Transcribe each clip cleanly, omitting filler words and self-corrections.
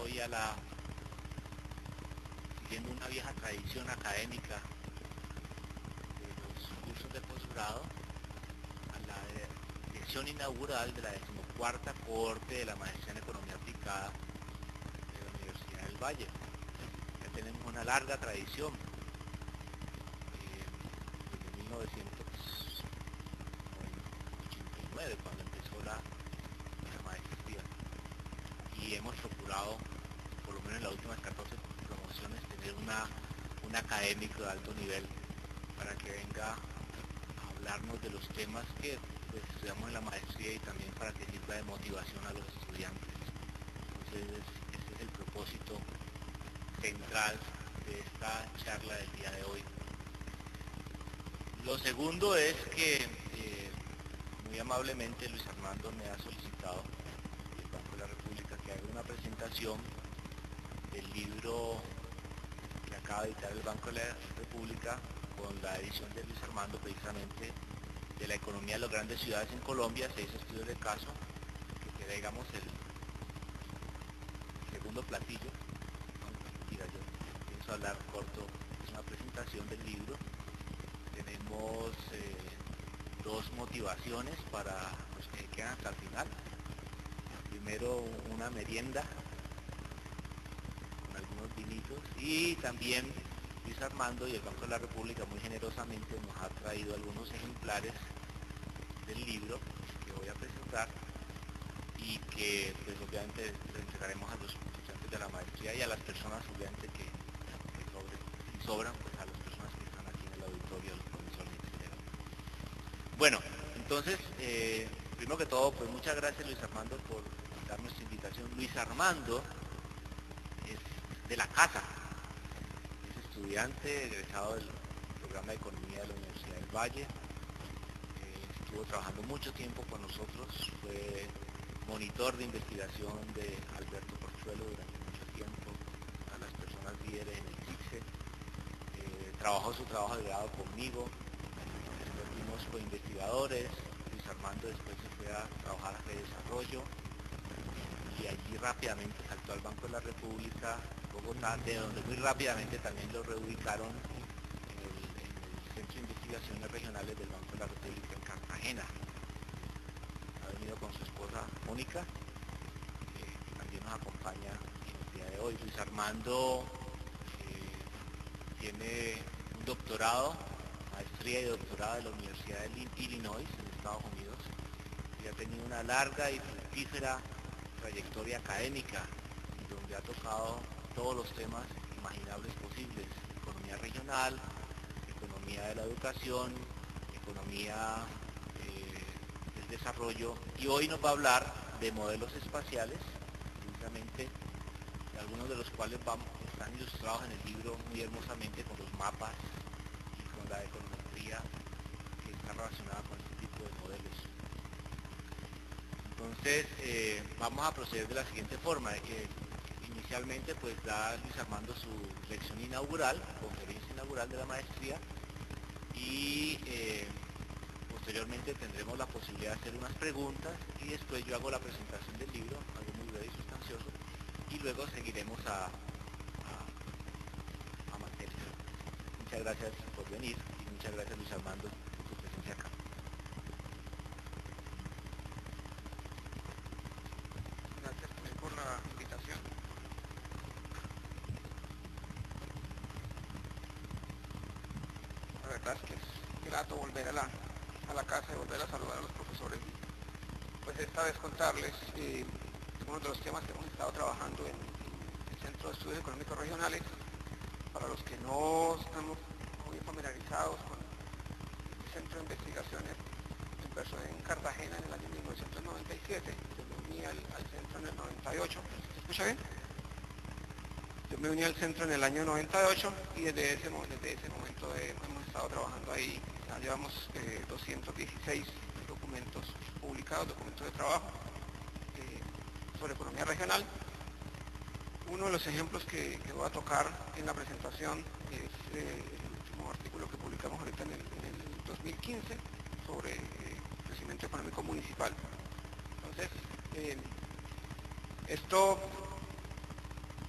voy siguiendo una vieja tradición académica de los cursos de posgrado, a la lección inaugural de la 14ª cohorte de la maestría en Economía Aplicada de la Universidad del Valle. Ya tenemos una larga tradición, desde 1989, cuando empezó la maestría, y hemos procurado, por lo menos en las últimas 14 promociones, tener un académico de alto nivel para que venga a hablarnos de los temas que pues, estudiamos en la maestría y también para que sirva de motivación a los estudiantes. Entonces ese es el propósito central de esta charla del día de hoy. Lo segundo es que muy amablemente Luis Armando me ha solicitado del Banco de la República que haga una presentación del libro que acaba de editar el Banco de la República con la edición de Luis Armando, precisamente de la economía de las grandes ciudades en Colombia, 6 estudios de caso, que queda, digamos, el segundo platillo. No, mentira, yo pienso hablar corto, es una presentación del libro. Tenemos dos motivaciones para los que quedan hasta el final. Primero, una merienda con algunos vinitos, y también Luis Armando y el Banco de la República muy generosamente nos ha traído algunos ejemplares del libro que voy a presentar y que pues obviamente le entregaremos a los estudiantes de la maestría y a las personas obviamente que sobran pues a las personas que están aquí en el auditorio, a los profesores en general. Bueno, entonces primero que todo pues muchas gracias Luis Armando por dar nuestra invitación. Luis Armando es de la casa, es estudiante egresado del programa de economía de la Universidad del Valle. Estuvo trabajando mucho tiempo con nosotros, fue monitor de investigación de Alberto Corchuelo durante mucho tiempo, a las personas líderes en el CICSE. Trabajó su trabajo de grado conmigo, después fuimos coinvestigadores. Luis Armando después se fue a trabajar a Desarrollo y allí rápidamente saltó al Banco de la República, Bogotá, de donde muy rápidamente también lo reubicaron en el Centro de Investigaciones Regionales del Banco de la República en Cartagena. Ha venido con su esposa Mónica, que también nos acompaña en el día de hoy. Luis Armando tiene un doctorado, maestría y doctorado de la Universidad de Illinois en Estados Unidos, y ha tenido una larga y fructífera trayectoria académica, donde ha tocado todos los temas imaginables posibles: economía regional, economía de la educación, economía del desarrollo, y hoy nos va a hablar de modelos espaciales, precisamente algunos de los cuales están ilustrados en el libro muy hermosamente con los mapas y con la econometría que está relacionada con este tipo de modelos. Entonces vamos a proceder de la siguiente forma. Inicialmente pues da Luis Armando su lección inaugural, conferencia inaugural de la maestría, y posteriormente tendremos la posibilidad de hacer unas preguntas, y después yo hago la presentación del libro, algo muy breve y sustancioso, y luego seguiremos a materia. Muchas gracias por venir y muchas gracias Luis Armando por su presencia acá. Gracias también por la invitación. La verdad es que es grato volver a la casa y volver a saludar a los profesores. Pues esta vez contarles algunos de los temas que hemos estado trabajando en el Centro de Estudios Económicos Regionales. Para los que no estamos muy familiarizados con el Centro de Investigaciones, empezó en Cartagena en el año 1997. Yo me uní al centro en el 98. ¿Se escucha bien? Yo me uní al centro en el año 98 y desde ese momento hemos estado trabajando ahí. Ya llevamos 216 documentos publicados, documentos de trabajo sobre economía regional. Uno de los ejemplos que voy a tocar en la presentación es el último artículo que publicamos ahorita en el 2015 sobre crecimiento económico municipal. Entonces, esto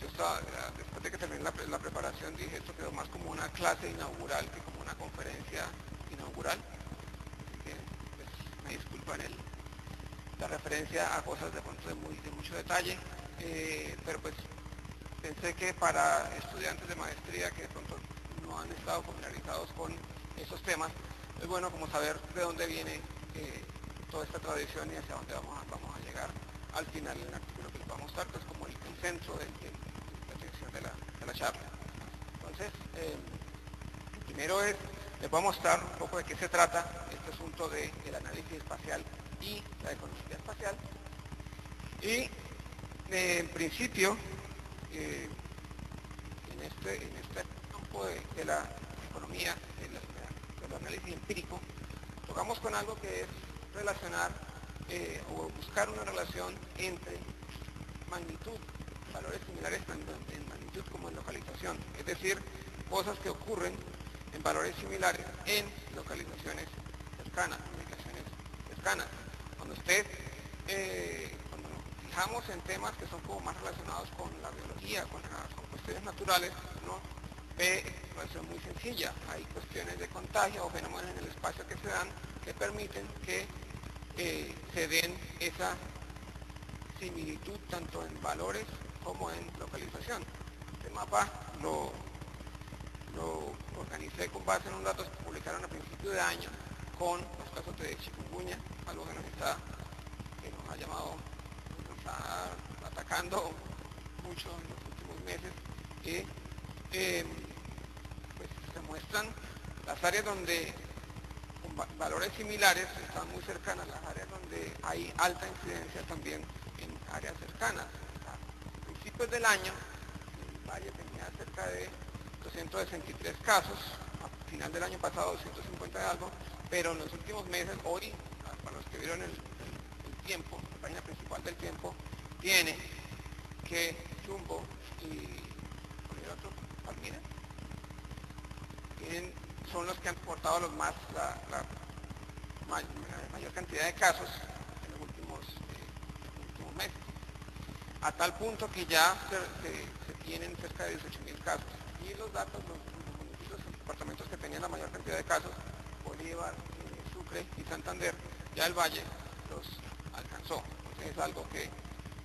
yo estaba, después de que terminé la preparación, dije esto quedó más como una clase inaugural que como una conferencia inaugural. Así que pues, me disculpan la referencia a cosas de pronto de mucho detalle, pero pues pensé que para estudiantes de maestría que de pronto no han estado familiarizados con esos temas, es bueno como saber de dónde viene toda esta tradición y hacia dónde vamos a llegar al final del artículo que les voy a mostrar, que es como el centro de la sección de la charla. Entonces, primero les voy a mostrar un poco de qué se trata este asunto del análisis espacial y la economía espacial. Y en principio, en este campo de la economía, del análisis empírico, tocamos con algo que es relacionar o buscar una relación entre magnitud, valores similares tanto en magnitud como en localización, es decir, cosas que ocurren en valores similares en localizaciones cercanas, ubicaciones cercanas. Cuando cuando nos fijamos en temas que son como más relacionados con la biología, con cuestiones naturales, uno ve una relación muy sencilla. Hay cuestiones de contagio o fenómenos en el espacio que se dan que permiten que se den esa similitud tanto en valores como en localización. Este mapa lo organicé con base en unos datos que publicaron a principios de año con los casos de chikungunya, algo que nos ha llamado, nos está atacando mucho en los últimos meses, y pues se muestran las áreas donde con valores similares están muy cercanas, las áreas donde hay alta incidencia también en áreas cercanas. A principios del año, el Valle tenía cerca de 263 casos, a final del año pasado 250 de algo, pero en los últimos meses, hoy, para los que vieron el tiempo, la página principal del tiempo, tiene que Jumbo y el otro, Palmira, son los que han portado la mayor cantidad de casos en los últimos meses, a tal punto que ya se tienen cerca de 18.000 casos. Y los datos, los departamentos que tenían la mayor cantidad de casos, Bolívar, Sucre y Santander, ya el Valle los alcanzó. Entonces es algo que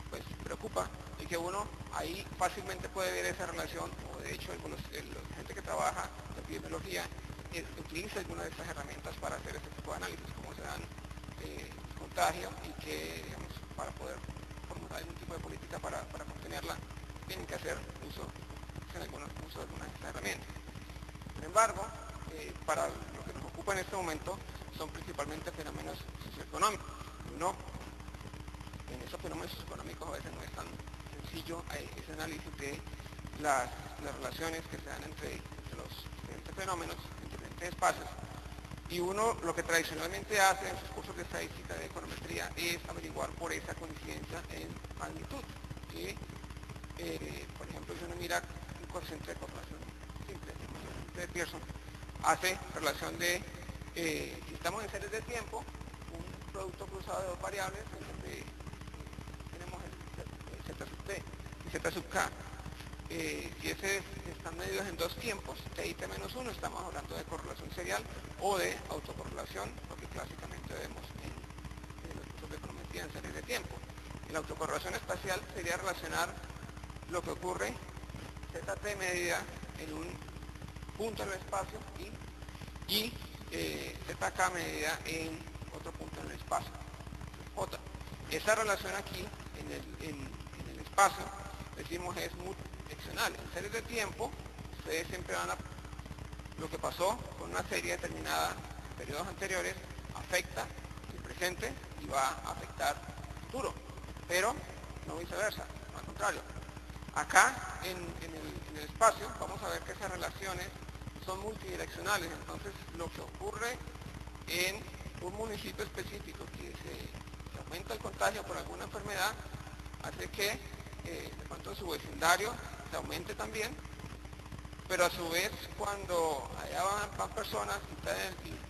pues preocupa y que uno ahí fácilmente puede ver esa relación, o de hecho la gente que trabaja en epidemiología utiliza alguna de estas herramientas para hacer este tipo de análisis, cómo se dan contagio y que, digamos, para poder formular algún tipo de política para contenerla, tienen que hacer uso de algunas de estas herramientas. Sin embargo, para lo que nos ocupa en este momento son principalmente fenómenos socioeconómicos. En esos fenómenos socioeconómicos a veces no es tan sencillo ese análisis de las relaciones que se dan entre los diferentes fenómenos, en diferentes espacios. Y uno lo que tradicionalmente hace en sus cursos de estadística de econometría es averiguar por esa coincidencia en magnitud. Y, por ejemplo, si uno mira un coeficiente de correlación simple, el coeficiente de Pearson, hace relación de, si estamos en series de tiempo, un producto cruzado de dos variables, en donde tenemos el Z sub T y Z sub K. Si están medidos en dos tiempos, T y T menos 1, estamos hablando de correlación serial o de autocorrelación, lo que clásicamente vemos en los cursos de econometría en series de tiempo. Y la autocorrelación espacial sería relacionar lo que ocurre ZT medida en un punto en el espacio y ZK medida en otro punto en el espacio. Esa relación aquí en el espacio decimos es multidireccional. En series de tiempo ustedes siempre van a lo que pasó con una serie determinada en periodos anteriores afecta el presente y va a afectar el futuro, pero no viceversa, al contrario. Acá en el espacio vamos a ver que esas relaciones son multidireccionales, entonces lo que ocurre en un municipio específico que se aumenta el contagio por alguna enfermedad hace que de pronto su vecindario se aumente también, pero a su vez cuando allá van personas y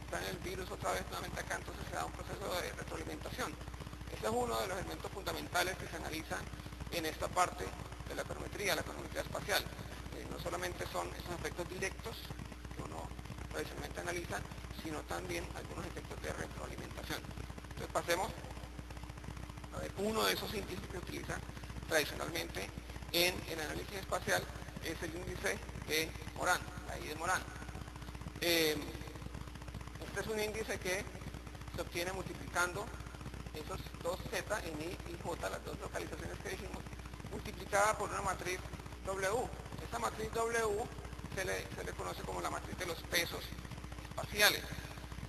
traen el virus otra vez nuevamente acá, entonces se da un proceso de retroalimentación. Ese es uno de los elementos fundamentales que se analizan en esta parte de la econometría espacial. No solamente son esos efectos directos que uno tradicionalmente analiza, sino también algunos efectos de retroalimentación. Entonces pasemos a ver, uno de esos índices que utiliza tradicionalmente en el análisis espacial es el índice de Morán, la I de Morán. Este es un índice que se obtiene multiplicando esos dos Z, N y J, las dos localizaciones que dijimos, multiplicada por una matriz W. Esta matriz W se le conoce como la matriz de los pesos espaciales.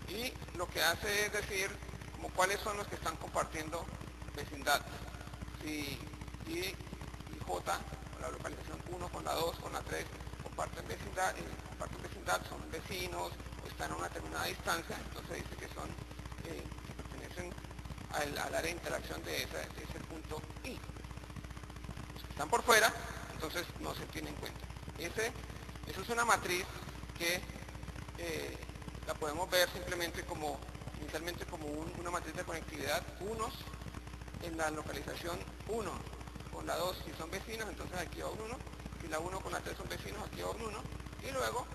Y lo que hace es decir como cuáles son los que están compartiendo vecindad. Si I y J, la localización 1 con la 2, con la 3, comparten vecindad, son vecinos o están a una determinada distancia, entonces dice que son, que pertenecen al área de interacción de ese punto I. Los que están por fuera, entonces no se tiene en cuenta. Eso es una matriz que la podemos ver simplemente como, inicialmente como una matriz de conectividad, unos en la localización 1 con la 2 si son vecinos, entonces aquí va un 1, si la 1 con la 3 son vecinos, aquí va un 1, y luego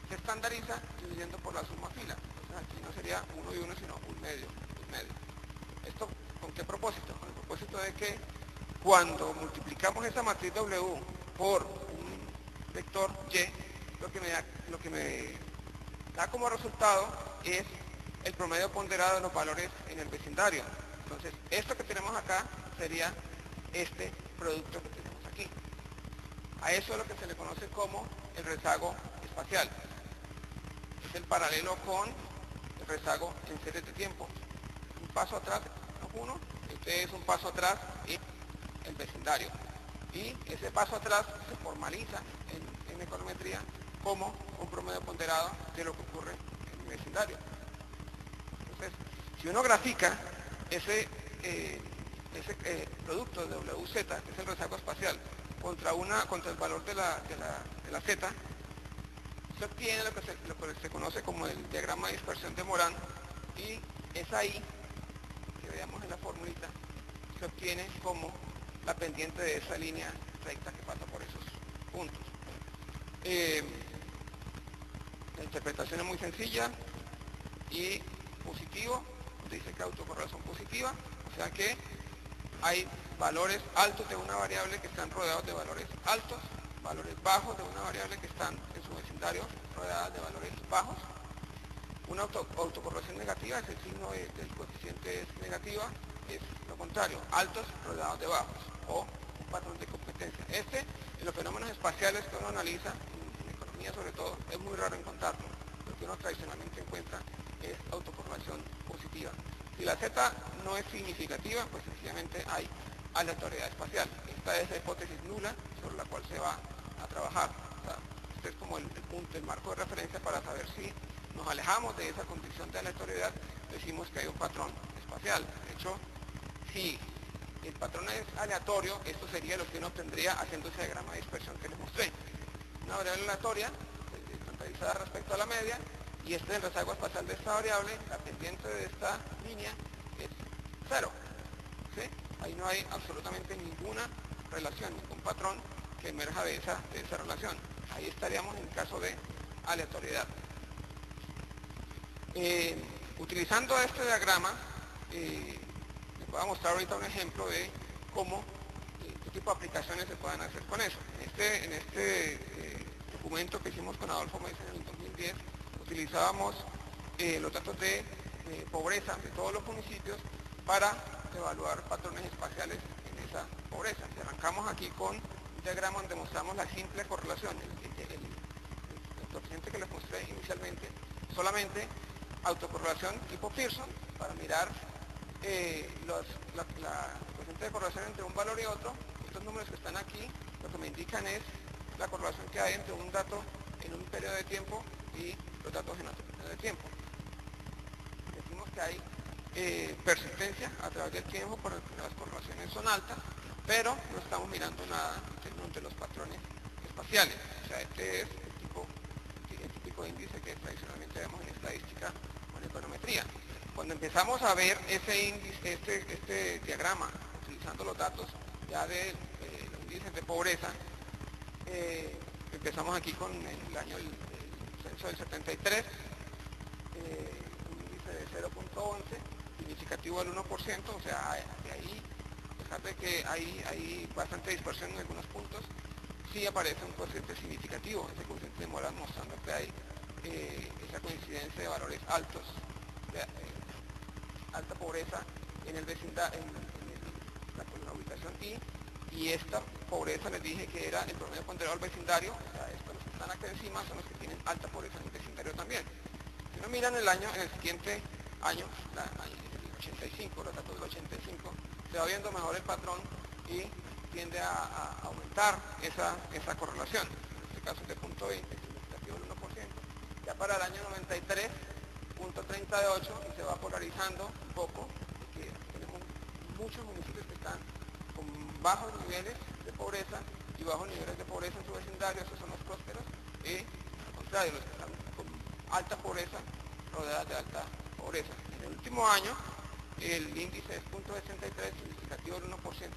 se estandariza dividiendo por la suma fila, entonces aquí no sería 1 y 1 sino un medio. ¿Esto con qué propósito? Con el propósito de que cuando multiplicamos esa matriz W por un vector Y, lo que me da como resultado es el promedio ponderado de los valores en el vecindario. Entonces, esto que tenemos acá sería este producto que tenemos aquí. A eso es lo que se le conoce como el rezago espacial. Es el paralelo con el rezago en series de tiempo. Un paso atrás, uno, este es un paso atrás en el vecindario. Y ese paso atrás se formaliza en econometría como un promedio ponderado de lo que ocurre en el vecindario. Entonces, si uno grafica ese producto de WZ, que es el rezago espacial, contra el valor de la Z, se obtiene lo que se conoce como el diagrama de dispersión de Morán, y es ahí que veamos en la formulita, se obtiene como la pendiente de esa línea recta que pasa por esos puntos. La interpretación es muy sencilla y positivo, dice que autocorrelación positiva, o sea que hay valores altos de una variable que están rodeados de valores altos, valores bajos de una variable que están en su vecindario rodeadas de valores bajos. Una autocorrelación negativa, es el signo del coeficiente es negativa, es lo contrario, altos rodeados de bajos, o un patrón de competencia. En los fenómenos espaciales que uno analiza, en economía sobre todo, es muy raro encontrarlo. Lo que uno tradicionalmente encuentra es autocorrelación positiva. Si la Z no es significativa, pues sencillamente hay aleatoriedad espacial. Esta es la hipótesis nula sobre la cual se va a trabajar. O sea, este es como el punto, el marco de referencia para saber si nos alejamos de esa condición de aleatoriedad, decimos que hay un patrón espacial. De hecho, si el patrón es aleatorio, esto sería lo que uno obtendría haciendo ese diagrama de dispersión que les mostré. Una variable aleatoria, estandarizada respecto a la media, y este es el rezago espacial de esta variable, la pendiente de esta línea es 0. ¿Sí? Ahí no hay absolutamente ninguna relación, ningún patrón que emerja de esa relación. Ahí estaríamos en el caso de aleatoriedad. Utilizando este diagrama, les voy a mostrar ahorita un ejemplo de cómo, qué tipo de aplicaciones se pueden hacer con eso. En este documento que hicimos con Adolfo Mesa en el 2010, utilizábamos los datos de pobreza de todos los municipios para evaluar patrones espaciales en esa pobreza. Y arrancamos aquí con un diagrama donde mostramos la simple correlación, el coeficiente que les mostré inicialmente, solamente autocorrelación tipo Pearson, para mirar la coeficiente de correlación entre un valor y otro. Estos números que están aquí lo que me indican es la correlación que hay entre un dato en un periodo de tiempo y los datos en otro periodo de tiempo. Decimos que hay persistencia a través del tiempo porque las correlaciones son altas, pero no estamos mirando nada entre los patrones espaciales. O sea, este es el típico índice que tradicionalmente vemos en estadística o en econometría. Cuando empezamos a ver ese índice, este diagrama, utilizando los datos ya de los índices de pobreza. Empezamos aquí con el año del censo del 73, un índice de 0.11, significativo del 1%, o sea, de ahí, a pesar de que hay bastante dispersión en algunos puntos, sí aparece un coeficiente significativo, ese coeficiente de Moras, mostrando que hay esa coincidencia de valores altos, de alta pobreza en el vecindario, la ubicación y esta pobreza les dije que era el promedio ponderado al vecindario, o sea, estos los que están acá encima son los que tienen alta pobreza en el vecindario también. Si uno mira en el siguiente año, el 85, los datos del 85, se va viendo mejor el patrón y tiende a aumentar esa correlación. En este caso es de 0.20, significativo del 1%. Ya para el año 93, 0.38, y se va polarizando un poco, porque tenemos muchos municipios que están con bajos niveles de pobreza y bajos niveles de pobreza en su vecindario, esos son los prósperos, y al contrario, los que están con alta pobreza, rodeadas de alta pobreza. En el último año, el índice es 0.63, significativo del 1%,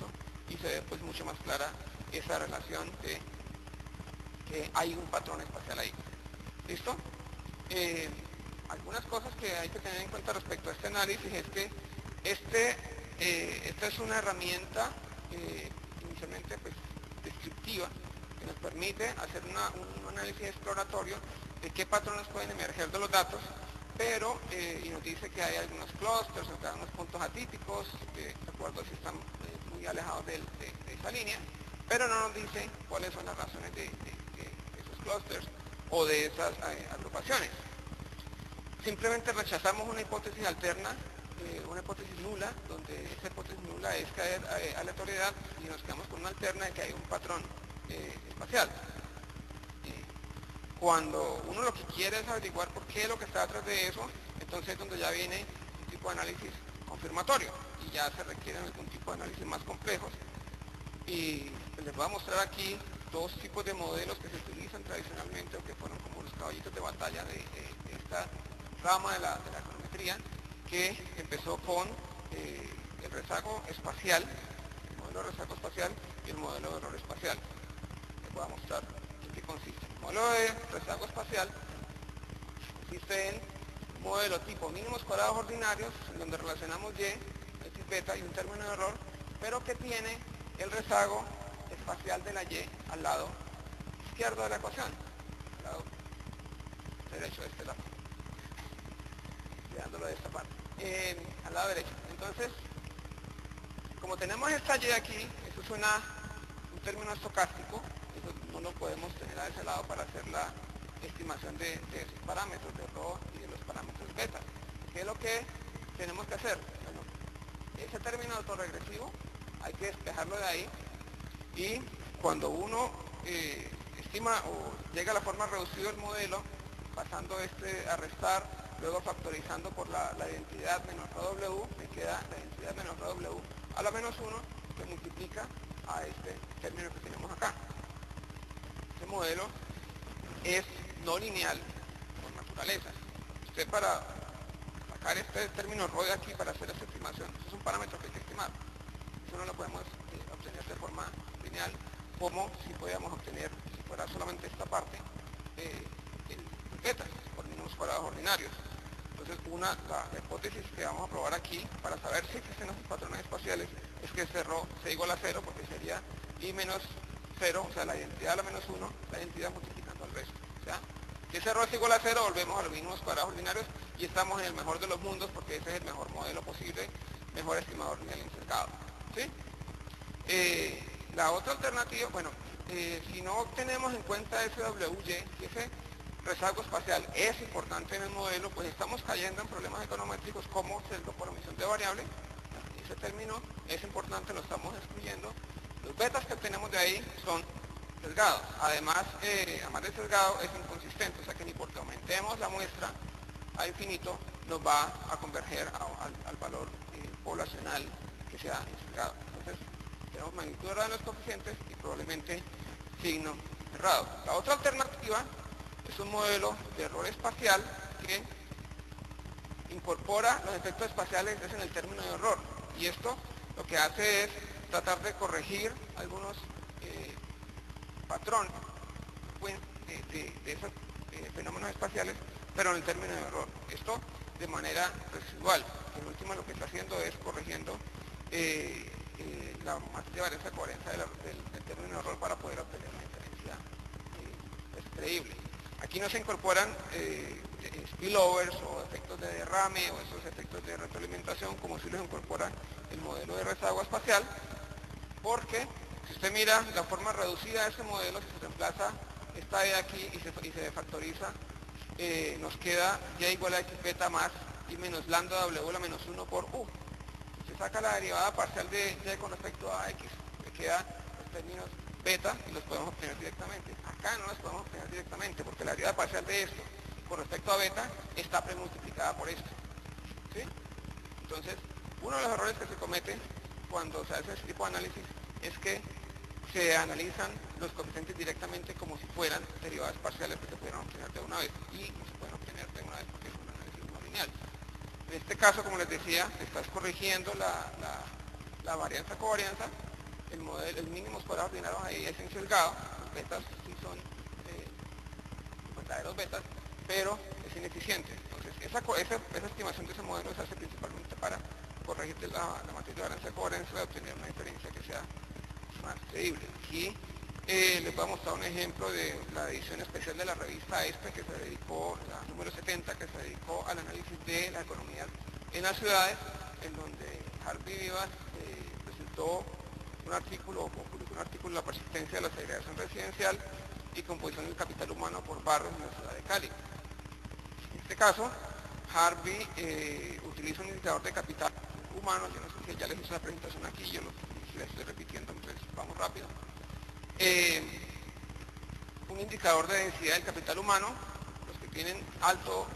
y se ve pues mucho más clara esa relación de que hay un patrón espacial ahí. ¿Listo? Algunas cosas que hay que tener en cuenta respecto a este análisis es que esta es una herramienta inicialmente pues, descriptiva que nos permite hacer un análisis exploratorio de qué patrones pueden emerger de los datos, pero y nos dice que hay algunos clústeres o algunos puntos atípicos, de acuerdo si están muy alejados de esa línea, pero no nos dice cuáles son las razones de esos clústeres o de esas agrupaciones. Simplemente rechazamos una hipótesis alterna, una hipótesis nula, donde esa hipótesis nula es que hay aleatoriedad, y nos quedamos con una alterna de que hay un patrón espacial. Cuando uno lo que quiere es averiguar por qué es lo que está detrás de eso, entonces es donde ya viene un tipo de análisis confirmatorio, y ya se requieren algún tipo de análisis más complejos. Y les voy a mostrar aquí dos tipos de modelos que se utilizan tradicionalmente, o que fueron como los caballitos de batalla de esta rama de la econometría, que empezó con el rezago espacial, el modelo de rezago espacial y el modelo de error espacial. Les voy a mostrar en qué consiste. El modelo de rezago espacial consiste en un modelo tipo mínimos cuadrados ordinarios, en donde relacionamos y, x beta y un término de error, pero que tiene el rezago espacial de la y al lado izquierdo de la ecuación, al lado derecho de este lado, llevándolo de esta parte, al lado derecho. Entonces, como tenemos esta y aquí, eso es un término estocástico, eso no lo podemos tener a ese lado para hacer la estimación de esos parámetros de rho y de los parámetros beta. ¿Qué es lo que tenemos que hacer? Bueno, ese término autorregresivo hay que despejarlo de ahí, y cuando uno estima o llega a la forma reducida del modelo, pasando a restar, luego factorizando por la identidad menos RW, me queda la identidad menos RW a la menos 1, que multiplica a este término que tenemos acá. Este modelo es no lineal por naturaleza. Usted, para sacar este término ρ de aquí, para hacer esta estimación, eso es un parámetro que hay que estimar. Eso no lo podemos obtener de forma lineal, como si podíamos obtener, si fuera solamente esta parte, el beta, por mínimos cuadrados ordinarios. Entonces, la hipótesis que vamos a probar aquí, para saber si existen esos patrones espaciales, es que este ρ sea igual a 0, porque sería i menos 0, o sea, la identidad a la menos 1, la identidad multiplicando al resto. O sea, si ese ρ es igual a 0, volvemos a los mínimos cuadrados ordinarios, y estamos en el mejor de los mundos, porque ese es el mejor modelo posible, mejor estimador lineal incercado. ¿Sí? La otra alternativa, bueno, si no tenemos en cuenta ese WY, si ese rezago espacial es importante en el modelo, pues estamos cayendo en problemas econométricos como sesgo por omisión de variable. Ese término es importante, lo estamos excluyendo. Los betas que tenemos de ahí son sesgados. Además de sesgado, es inconsistente, o sea que ni porque aumentemos la muestra a infinito nos va a converger al valor poblacional que sea sesgado. Entonces, tenemos magnitud errada en los coeficientes y probablemente signo errado. La otra alternativa es un modelo de error espacial que incorpora los efectos espaciales en el término de error, y esto lo que hace es tratar de corregir algunos patrones de esos fenómenos espaciales, pero en el término de error. Esto de manera residual. En última lo que está haciendo es corrigiendo la matriz de varianza coherencia del término de error para poder obtener una inferencia pues, creíble. Aquí no se incorporan spillovers o efectos de derrame o esos efectos de retroalimentación como si los incorpora el modelo de rezago espacial, porque si usted mira la forma reducida de ese modelo, si se reemplaza esta E aquí y se defactoriza, nos queda Y igual a X beta más y menos lambda W la menos 1 por U. Se saca la derivada parcial de Y con respecto a X, le quedan los términos beta y los podemos obtener directamente. Acá no los podemos obtener directamente porque la derivada parcial de esto con respecto a beta está premultiplicada por esto. ¿Sí? Entonces, uno de los errores que se comete cuando se hace ese tipo de análisis es que se analizan los coeficientes directamente como si fueran derivadas parciales que se pudieran obtener de una vez y no se pueden obtener de una vez porque es un análisis no lineal. En este caso, como les decía, estás corrigiendo la varianza covarianza, el mínimos cuadrados ordinarios ahí es sesgado, los betas sí son verdaderos betas, pero es ineficiente. Entonces, esa estimación de ese modelo se hace principalmente para corregir la matriz de varianza covarianza y obtener una diferencia que sea más creíble. Aquí les voy a mostrar un ejemplo de la edición especial de la revista ESPE que se dedicó, la número 70, que se dedicó al análisis de la economía en las ciudades, en donde Harvey Vivas presentó un artículo, o publicó un artículo de la persistencia de la segregación residencial y composición del capital humano por barrios en la ciudad de Cali. En este caso, Harvey utiliza un indicador de capital humano, yo no sé si ya les hice la presentación aquí, yo les estoy repitiendo, entonces vamos rápido. Un indicador de densidad del capital humano, los que tienen alto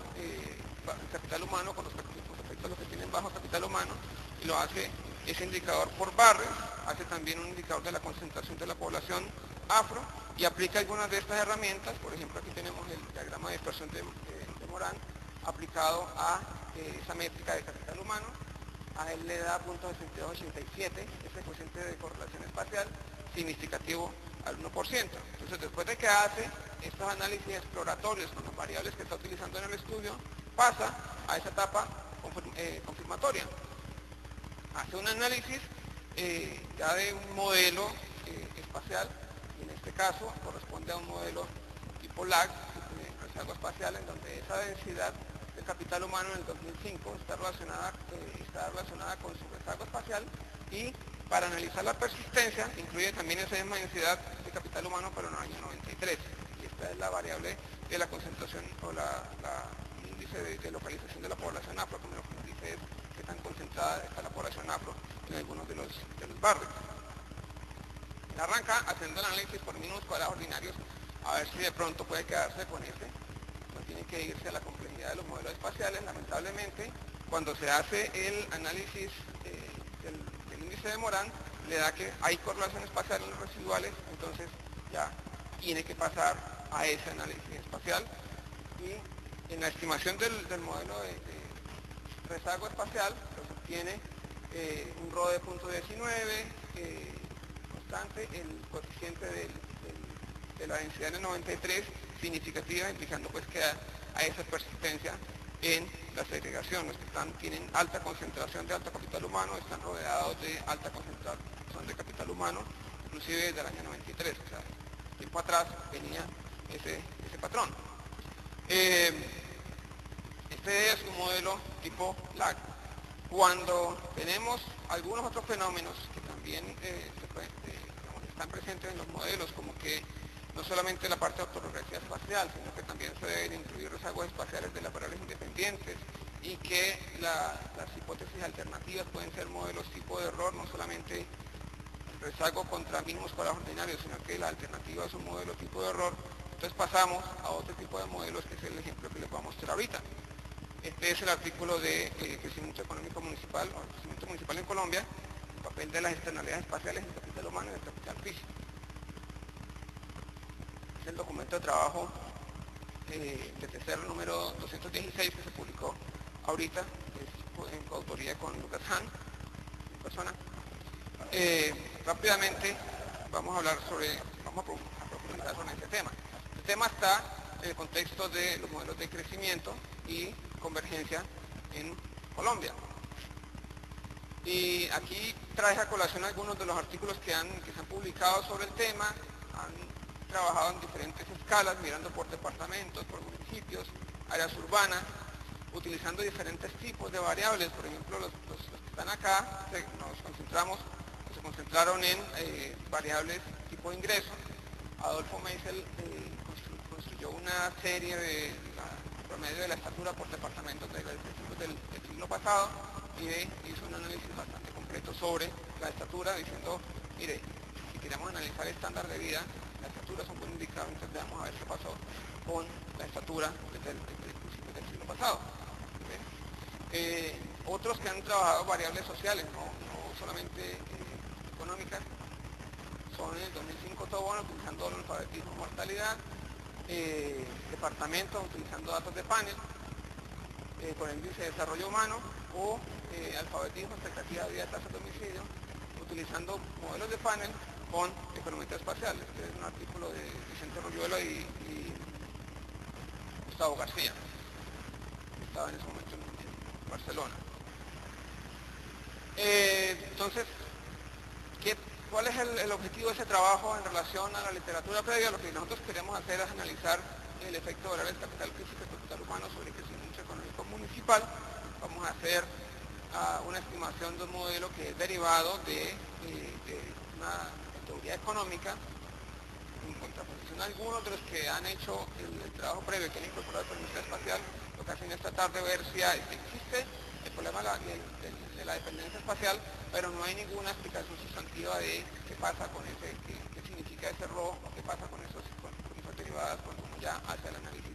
capital humano con respecto a los que tienen bajo capital humano, y lo hace ese indicador por barrios, hace también un indicador de la concentración de la población afro y aplica algunas de estas herramientas. Por ejemplo, aquí tenemos el diagrama de dispersión de Morán aplicado a esa métrica de capital humano. A él le da .6287, ese coeficiente de correlación espacial significativo al 1%. Entonces, después de que hace estos análisis exploratorios con las variables que está utilizando en el estudio, pasa a esa etapa confirmatoria. Hace un análisis ya de un modelo espacial, y en este caso corresponde a un modelo tipo LAG, rezago espacial, en donde esa densidad del capital humano en el 2005 está relacionada con su rezago espacial, y para analizar la persistencia incluye también esa misma densidad de capital humano pero en el año 93, y esta es la variable de la concentración o el índice de localización de la población afro, como lo que nos dice es qué tan concentrada está la población afro en algunos de los barrios. Arranca haciendo el análisis por mínimos cuadrados ordinarios a ver si de pronto puede quedarse con este. No tiene que irse a la complejidad de los modelos espaciales. Lamentablemente, cuando se hace el análisis del índice de Morán, le da que hay correlación espacial en los residuales, entonces ya tiene que pasar a ese análisis espacial. Y en la estimación del modelo de rezago espacial, pues obtiene un RO de 0.19, constante, el coeficiente de la densidad en el 93, significativa, indicando pues que hay esa persistencia en la segregación. Los que tienen alta concentración de alto capital humano están rodeados de alta concentración de capital humano, inclusive desde el año 93, o sea, tiempo atrás venía ese patrón. Este es un modelo tipo LAG. Cuando tenemos algunos otros fenómenos que también están presentes en los modelos, como que no solamente la parte de ortorregresiva espacial, sino que también se deben incluir rezagos espaciales de las variables independientes, y que las hipótesis alternativas pueden ser modelos tipo de error, no solamente rezago contra mínimos cuadrados ordinarios, sino que la alternativa es un modelo tipo de error. Entonces pasamos a otro tipo de modelos, que es el ejemplo que les voy a mostrar ahorita. Este es el artículo de crecimiento económico municipal, o crecimiento municipal en Colombia, el papel de las externalidades espaciales en el capital humano y el capital físico. Es el documento de trabajo de tercero número 216 que se publicó ahorita, es en coautoría con Lucas Hahn, en persona. rápidamente vamos a profundizar sobre este tema. El tema está en el contexto de los modelos de crecimiento y convergencia en Colombia. Y aquí traje a colación algunos de los artículos que se han publicado sobre el tema. Han trabajado en diferentes escalas, mirando por departamentos, por municipios, áreas urbanas, utilizando diferentes tipos de variables. Por ejemplo, los que están acá se concentraron en variables tipo ingreso. Adolfo Meisel construyó una serie de promedio de la estatura por departamentos desde principios del siglo pasado y hizo un análisis bastante completo sobre la estatura, diciendo, mire, si queremos analizar el estándar de vida, la estatura es un buen indicador. Entonces vamos a ver qué pasó con la estatura desde principios del siglo pasado. Otros que han trabajado variables sociales, no solamente económicas, son en el 2005 Tobón, utilizando el alfabetismo, mortalidad, departamentos utilizando datos de panel, con el índice de desarrollo humano, o alfabetismo, expectativa de vida, tasa de homicidio, utilizando modelos de panel con econometría espacial. Este es un artículo de Vicente Royuela y Gustavo García, que estaba en ese momento en Barcelona. Entonces, ¿cuál es el objetivo de ese trabajo en relación a la literatura previa? Lo que nosotros queremos hacer es analizar el efecto de variables capital físico y capital humano sobre el crecimiento económico municipal. Vamos a hacer una estimación de un modelo que es derivado de una teoría económica, en contraposición a algunos de los que han hecho el trabajo previo, que han incorporado la economía espacial. Lo que hacen es tratar de ver si existe el problema de la dependencia espacial, pero no hay ninguna explicación sustantiva de qué pasa con qué significa ese ROH, o qué pasa con esas derivadas cuando uno ya hace el análisis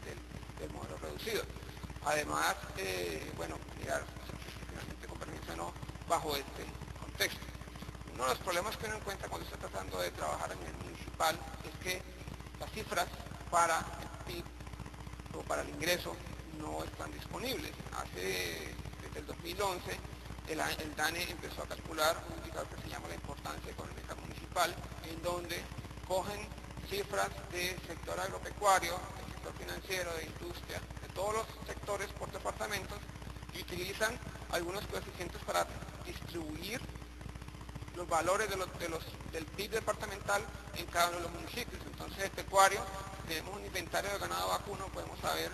del modelo reducido. Además, mirar si finalmente convergencia o no bajo este contexto. Uno de los problemas que uno encuentra cuando está tratando de trabajar a nivel municipal es que las cifras para el PIB o para el ingreso no están disponibles. Desde el 2011 el DANE empezó a calcular un indicador que se llama la importancia económica municipal, en donde cogen cifras del sector agropecuario, del sector financiero, de industria, de todos los sectores por departamentos, y utilizan algunos coeficientes para distribuir los valores del PIB departamental en cada uno de los municipios. Entonces, el pecuario, tenemos un inventario de ganado vacuno, podemos saber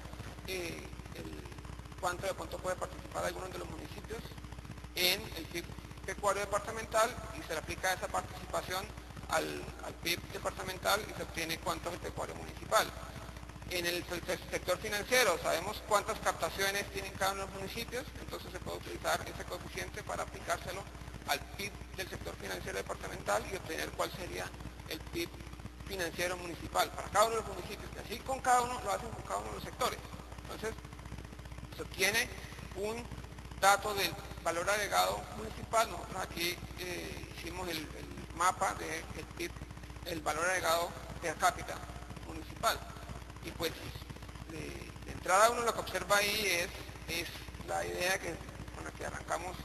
cuánto puede participar algunos de los municipios en el PIB pecuario departamental, y se le aplica esa participación al PIB departamental y se obtiene cuánto es el pecuario municipal. En el sector financiero sabemos cuántas captaciones tienen cada uno de los municipios, entonces se puede utilizar ese coeficiente para aplicárselo al PIB del sector financiero departamental y obtener cuál sería el PIB financiero municipal para cada uno de los municipios. Y así con cada uno, lo hacen con cada uno de los sectores. Entonces, se obtiene un dato del valor agregado municipal. Nosotros aquí hicimos el mapa del PIB, el valor agregado per cápita municipal. Y pues, de entrada uno lo que observa ahí es la idea con la que arrancamos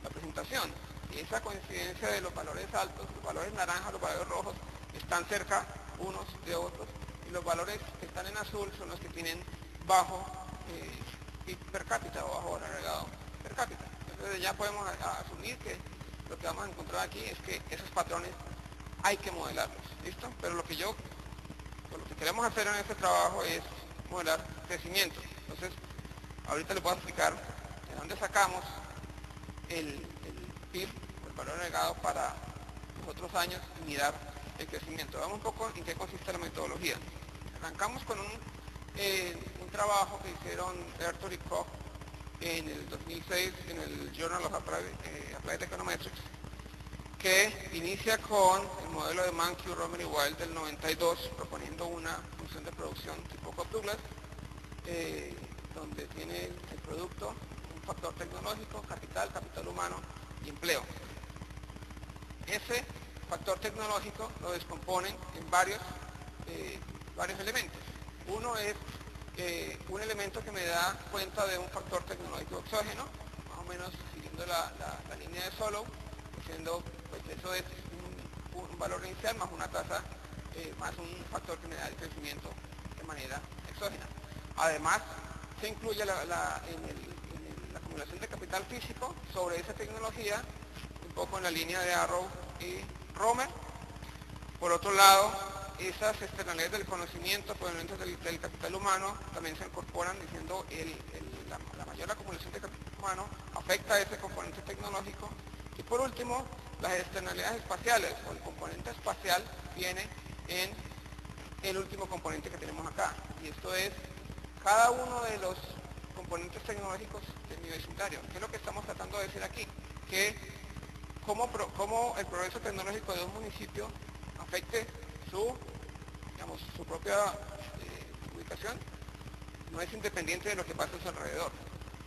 la presentación. Y esa coincidencia de los valores altos, los valores naranjas, los valores rojos, están cerca unos de otros, y los valores que están en azul son los que tienen bajo PIB per cápita o bajo valor agregado per cápita. Entonces ya podemos asumir que lo que vamos a encontrar aquí es que esos patrones hay que modelarlos, ¿listo? Pero lo que queremos hacer en este trabajo es modelar crecimiento. Entonces, ahorita les voy a explicar de dónde sacamos el PIB, el valor agregado para los otros años, y mirar el crecimiento. Veamos un poco en qué consiste la metodología. Arrancamos con un trabajo que hicieron Ertl y Koch en el 2006 en el Journal of Applied Econometrics, que inicia con el modelo de Mankiw, Romer y Wild del 92, proponiendo una función de producción tipo Koch-Douglas, donde tiene el producto, un factor tecnológico, capital humano y empleo. Ese factor tecnológico lo descomponen en varios elementos. Uno es un elemento que me da cuenta de un factor tecnológico exógeno, más o menos siguiendo la línea de Solow, diciendo, pues eso es un valor inicial más una tasa, más un factor que me da el crecimiento de manera exógena. Además, se incluye la acumulación de capital físico sobre esa tecnología, un poco en la línea de Arrow y Romer. Por otro lado, esas externalidades del conocimiento provenientes del capital humano también se incorporan diciendo la mayor acumulación de capital humano afecta a ese componente tecnológico. Y por último, las externalidades espaciales o el componente espacial viene en el último componente que tenemos acá. Y esto es cada uno de los componentes tecnológicos del nivel secundario. ¿Qué es lo que estamos tratando de decir aquí? Que cómo el progreso tecnológico de un municipio afecte su propia ubicación, no es independiente de lo que pasa a su alrededor,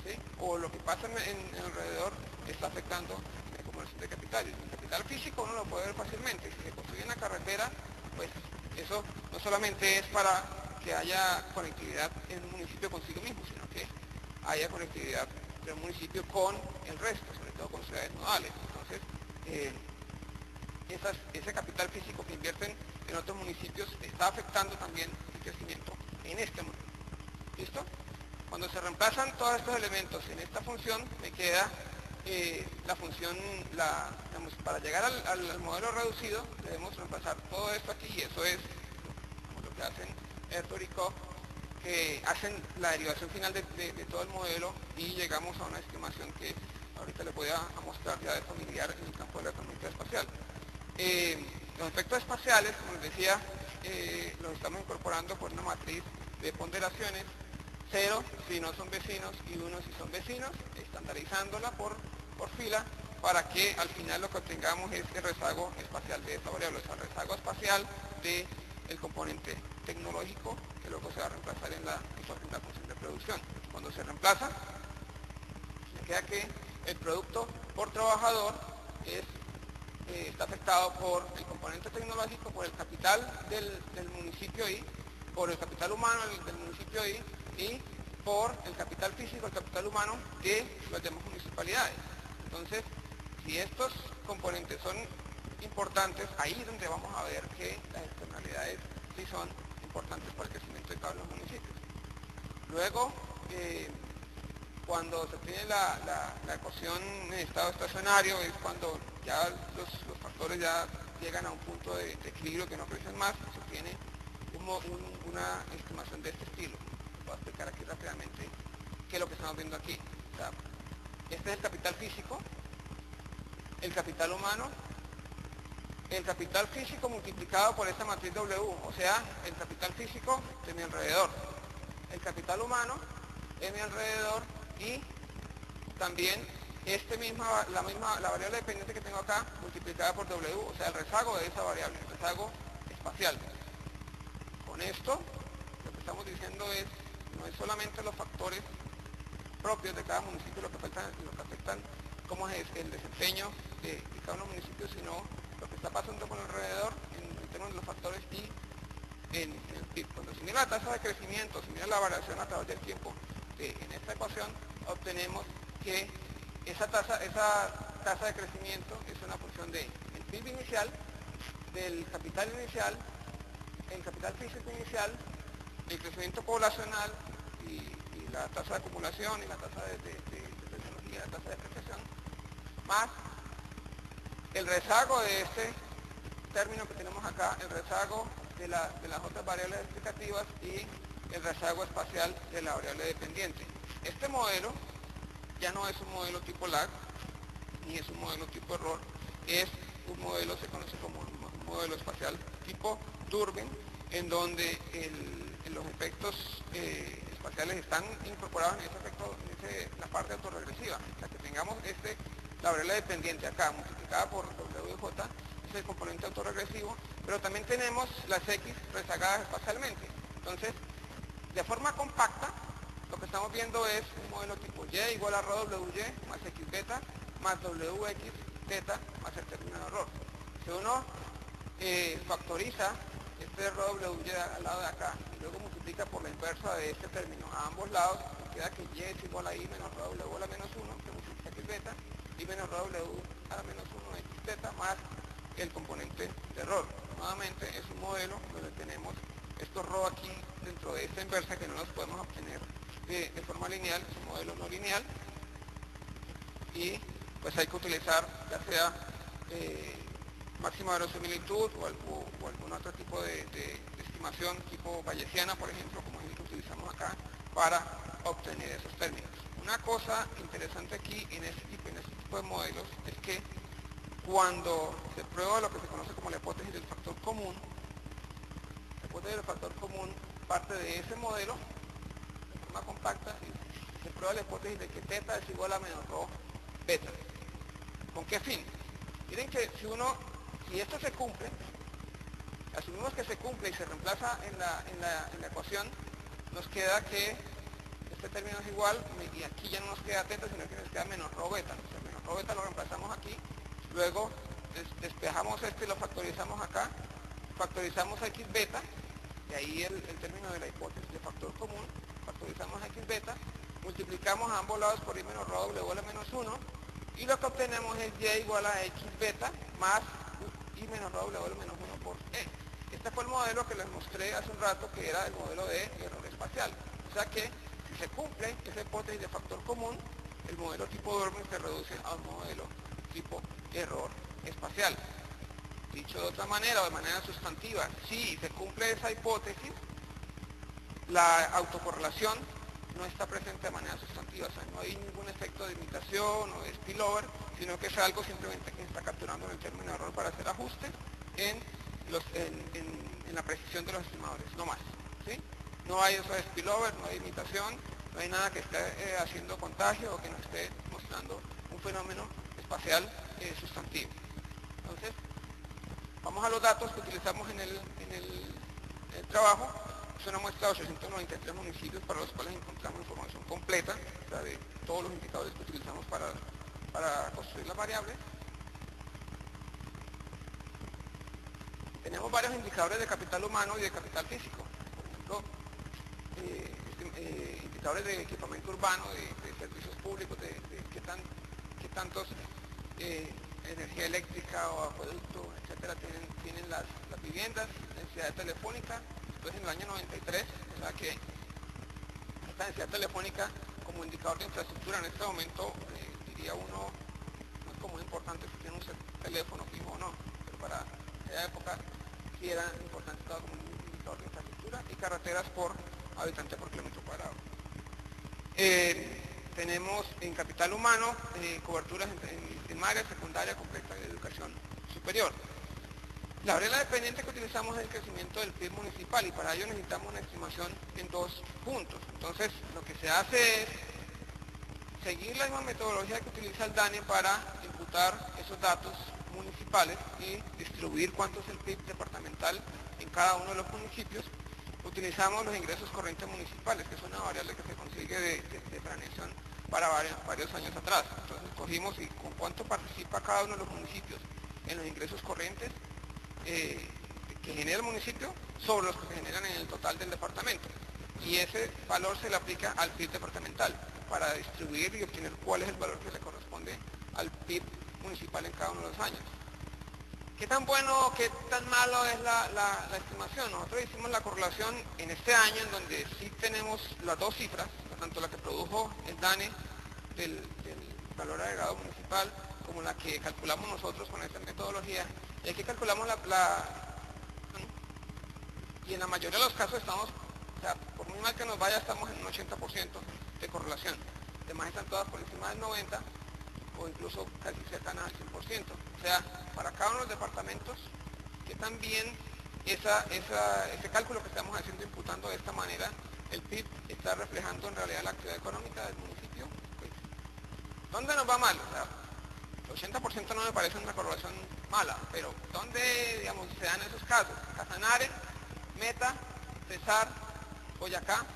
¿sí? O lo que pasa en alrededor está afectando la acumulación de capital. El capital físico uno lo puede ver fácilmente. Si se construye una carretera, pues eso no solamente es para que haya conectividad en un municipio consigo mismo, sino que haya conectividad de un municipio con el resto, sobre todo con ciudades nodales. Entonces, ese capital físico que invierten en otros municipios está afectando también el crecimiento en este municipio. ¿Listo? Cuando se reemplazan todos estos elementos en esta función, me queda la función, para llegar al modelo reducido, debemos reemplazar todo esto aquí, y eso es lo que hacen Ertug y Koch, que hacen la derivación final de todo el modelo, y llegamos a una estimación que ahorita les voy a mostrar ya de familiar en el campo de la economía espacial. Los efectos espaciales, como les decía, los estamos incorporando por una matriz de ponderaciones: 0 si no son vecinos y 1 si son vecinos, estandarizándola por fila, para que al final lo que obtengamos es el rezago espacial de esta variable, o sea, el rezago espacial del componente tecnológico, que luego se va a reemplazar en la función de producción. Cuando se reemplaza, me queda que el producto por trabajador está afectado por el componente tecnológico, por el capital del municipio I, por el capital humano del municipio I, y por el capital físico, el capital humano de las demás municipalidades. Entonces, si estos componentes son importantes, ahí es donde vamos a ver que las externalidades sí son importantes para el crecimiento de cada uno de los municipios. Luego, cuando se tiene la ecuación en estado estacionario, es cuando ya los factores ya llegan a un punto de equilibrio, que no crecen más, se tiene una estimación de este estilo. Voy a explicar aquí rápidamente qué es lo que estamos viendo aquí. O sea, este es el capital físico, el capital humano, el capital físico multiplicado por esta matriz W, o sea, el capital físico de mi alrededor, el capital humano de mi alrededor, y también la variable dependiente que tengo acá multiplicada por W, o sea, el rezago de esa variable, el rezago espacial. Con esto, lo que estamos diciendo es, no es solamente los factores propios de cada municipio lo que afectan cómo es el desempeño de cada uno de los municipios, sino lo que está pasando con alrededor en términos de los factores y en el PIB. Cuando se mira la tasa de crecimiento, se mira la variación a través del tiempo, en esta ecuación obtenemos que esa tasa de crecimiento es una función del PIB inicial, del capital inicial, el capital físico inicial, el crecimiento poblacional y la tasa de acumulación y la tasa de tecnología, la tasa de depreciación, más el rezago de este término que tenemos acá, el rezago de las otras variables explicativas y el rezago espacial de la variable dependiente. Este modelo ya no es un modelo tipo lag, ni es un modelo tipo error, es un modelo, se conoce como un modelo espacial tipo Durbin, en donde los efectos espaciales están incorporados en ese efecto, en la parte autorregresiva. O sea, que tengamos la variable dependiente acá multiplicada por WJ, es el componente autorregresivo, pero también tenemos las X rezagadas espacialmente. Entonces, de forma compacta, lo que estamos viendo es un modelo tipo Y igual a RWY más X beta más WX beta más el término de error. Si uno factoriza este RWY al lado de acá y luego multiplica por la inversa de este término a ambos lados, nos queda que Y es igual a I menos RW a la menos 1, que multiplica X beta, y menos RW a la menos 1 X beta más el componente de error. Nuevamente es un modelo donde tenemos estos ρ aquí dentro de esta inversa que no los podemos obtener de forma lineal, es un modelo no lineal, y pues hay que utilizar ya sea máxima verosimilitud o algún otro tipo de estimación tipo bayesiana, por ejemplo, como es el que utilizamos acá, para obtener esos términos. Una cosa interesante aquí en este tipo de modelos es que cuando se prueba lo que se conoce como la hipótesis del factor común, la hipótesis del factor común parte de ese modelo de forma compacta y se prueba la hipótesis de que teta es igual a menos rho beta. ¿Con qué fin? Miren que si esto se cumple, asumimos que se cumple y se reemplaza en la ecuación, nos queda que este término es igual, y aquí ya no nos queda teta, sino que nos queda menos rho beta. O sea, menos rho beta lo reemplazamos aquí, luego despejamos esto y lo factorizamos acá, factorizamos a x beta, de ahí el término de la hipótesis de factor común, factorizamos a x beta, multiplicamos a ambos lados por y menos rho w igual a menos 1, y lo que obtenemos es y igual a x beta más y menos rho w igual a menos 1 por e. Este fue el modelo que les mostré hace un rato, que era el modelo de error espacial. O sea que si se cumple esa hipótesis de factor común, el modelo tipo Dormer se reduce a un modelo tipo error espacial. Dicho de otra manera o de manera sustantiva, si se cumple esa hipótesis, la autocorrelación no está presente de manera sustantiva, o sea, no hay ningún efecto de imitación o de spillover, sino que es algo simplemente que está capturando en el término de error para hacer ajustes en la precisión de los estimadores, no más, ¿sí? No hay eso de spillover, no hay imitación, no hay nada que esté haciendo contagio o que nos esté mostrando un fenómeno espacial sustantivo. Entonces, vamos a los datos que utilizamos en el trabajo. Es una muestra de 893 municipios para los cuales encontramos información completa, o sea, de todos los indicadores que utilizamos para construir las variables. Tenemos varios indicadores de capital humano y de capital físico. Por ejemplo, indicadores de equipamiento urbano, de servicios públicos, de qué tantos energía eléctrica o acueducto, etcétera, tienen las viviendas, densidad telefónica. Entonces en el año 93, o sea que esta densidad telefónica como indicador de infraestructura en este momento, diría uno, no es como muy importante si tiene un teléfono fijo o no, pero para aquella época sí era importante como un indicador de infraestructura, y carreteras por habitante por kilómetro cuadrado. Tenemos en capital humano coberturas en primaria, secundaria, completa y educación superior. La variable dependiente que utilizamos es el crecimiento del PIB municipal, y para ello necesitamos una estimación en 2 puntos. Entonces, lo que se hace es seguir la misma metodología que utiliza el DANE para imputar esos datos municipales y distribuir cuánto es el PIB departamental en cada uno de los municipios. Utilizamos los ingresos corrientes municipales, que es una variable que se consigue de planeación para varios años atrás. Entonces cogimos y con cuánto participa cada uno de los municipios en los ingresos corrientes que genera el municipio sobre los que se generan en el total del departamento. Y ese valor se le aplica al PIB departamental para distribuir y obtener cuál es el valor que le corresponde al PIB municipal en cada uno de los años. ¿Qué tan bueno o qué tan malo es la estimación? Nosotros hicimos la correlación en este año, en donde sí tenemos las dos cifras, tanto la que produjo el DANE del valor agregado municipal, como la que calculamos nosotros con esta metodología. Y aquí calculamos y en la mayoría de los casos estamos, o sea, por muy mal que nos vaya, estamos en un 80% de correlación. Además están todas por encima del 90%, o incluso casi cercanas al 100%. O sea, para cada uno de los departamentos, que también ese cálculo que estamos haciendo imputando de esta manera, el PIB está reflejando en realidad la actividad económica del municipio. Pues, ¿dónde nos va mal? O sea, el 80% no me parece una correlación mala, pero ¿dónde, digamos, se dan esos casos? Casanare, Meta, Cesar, Boyacá,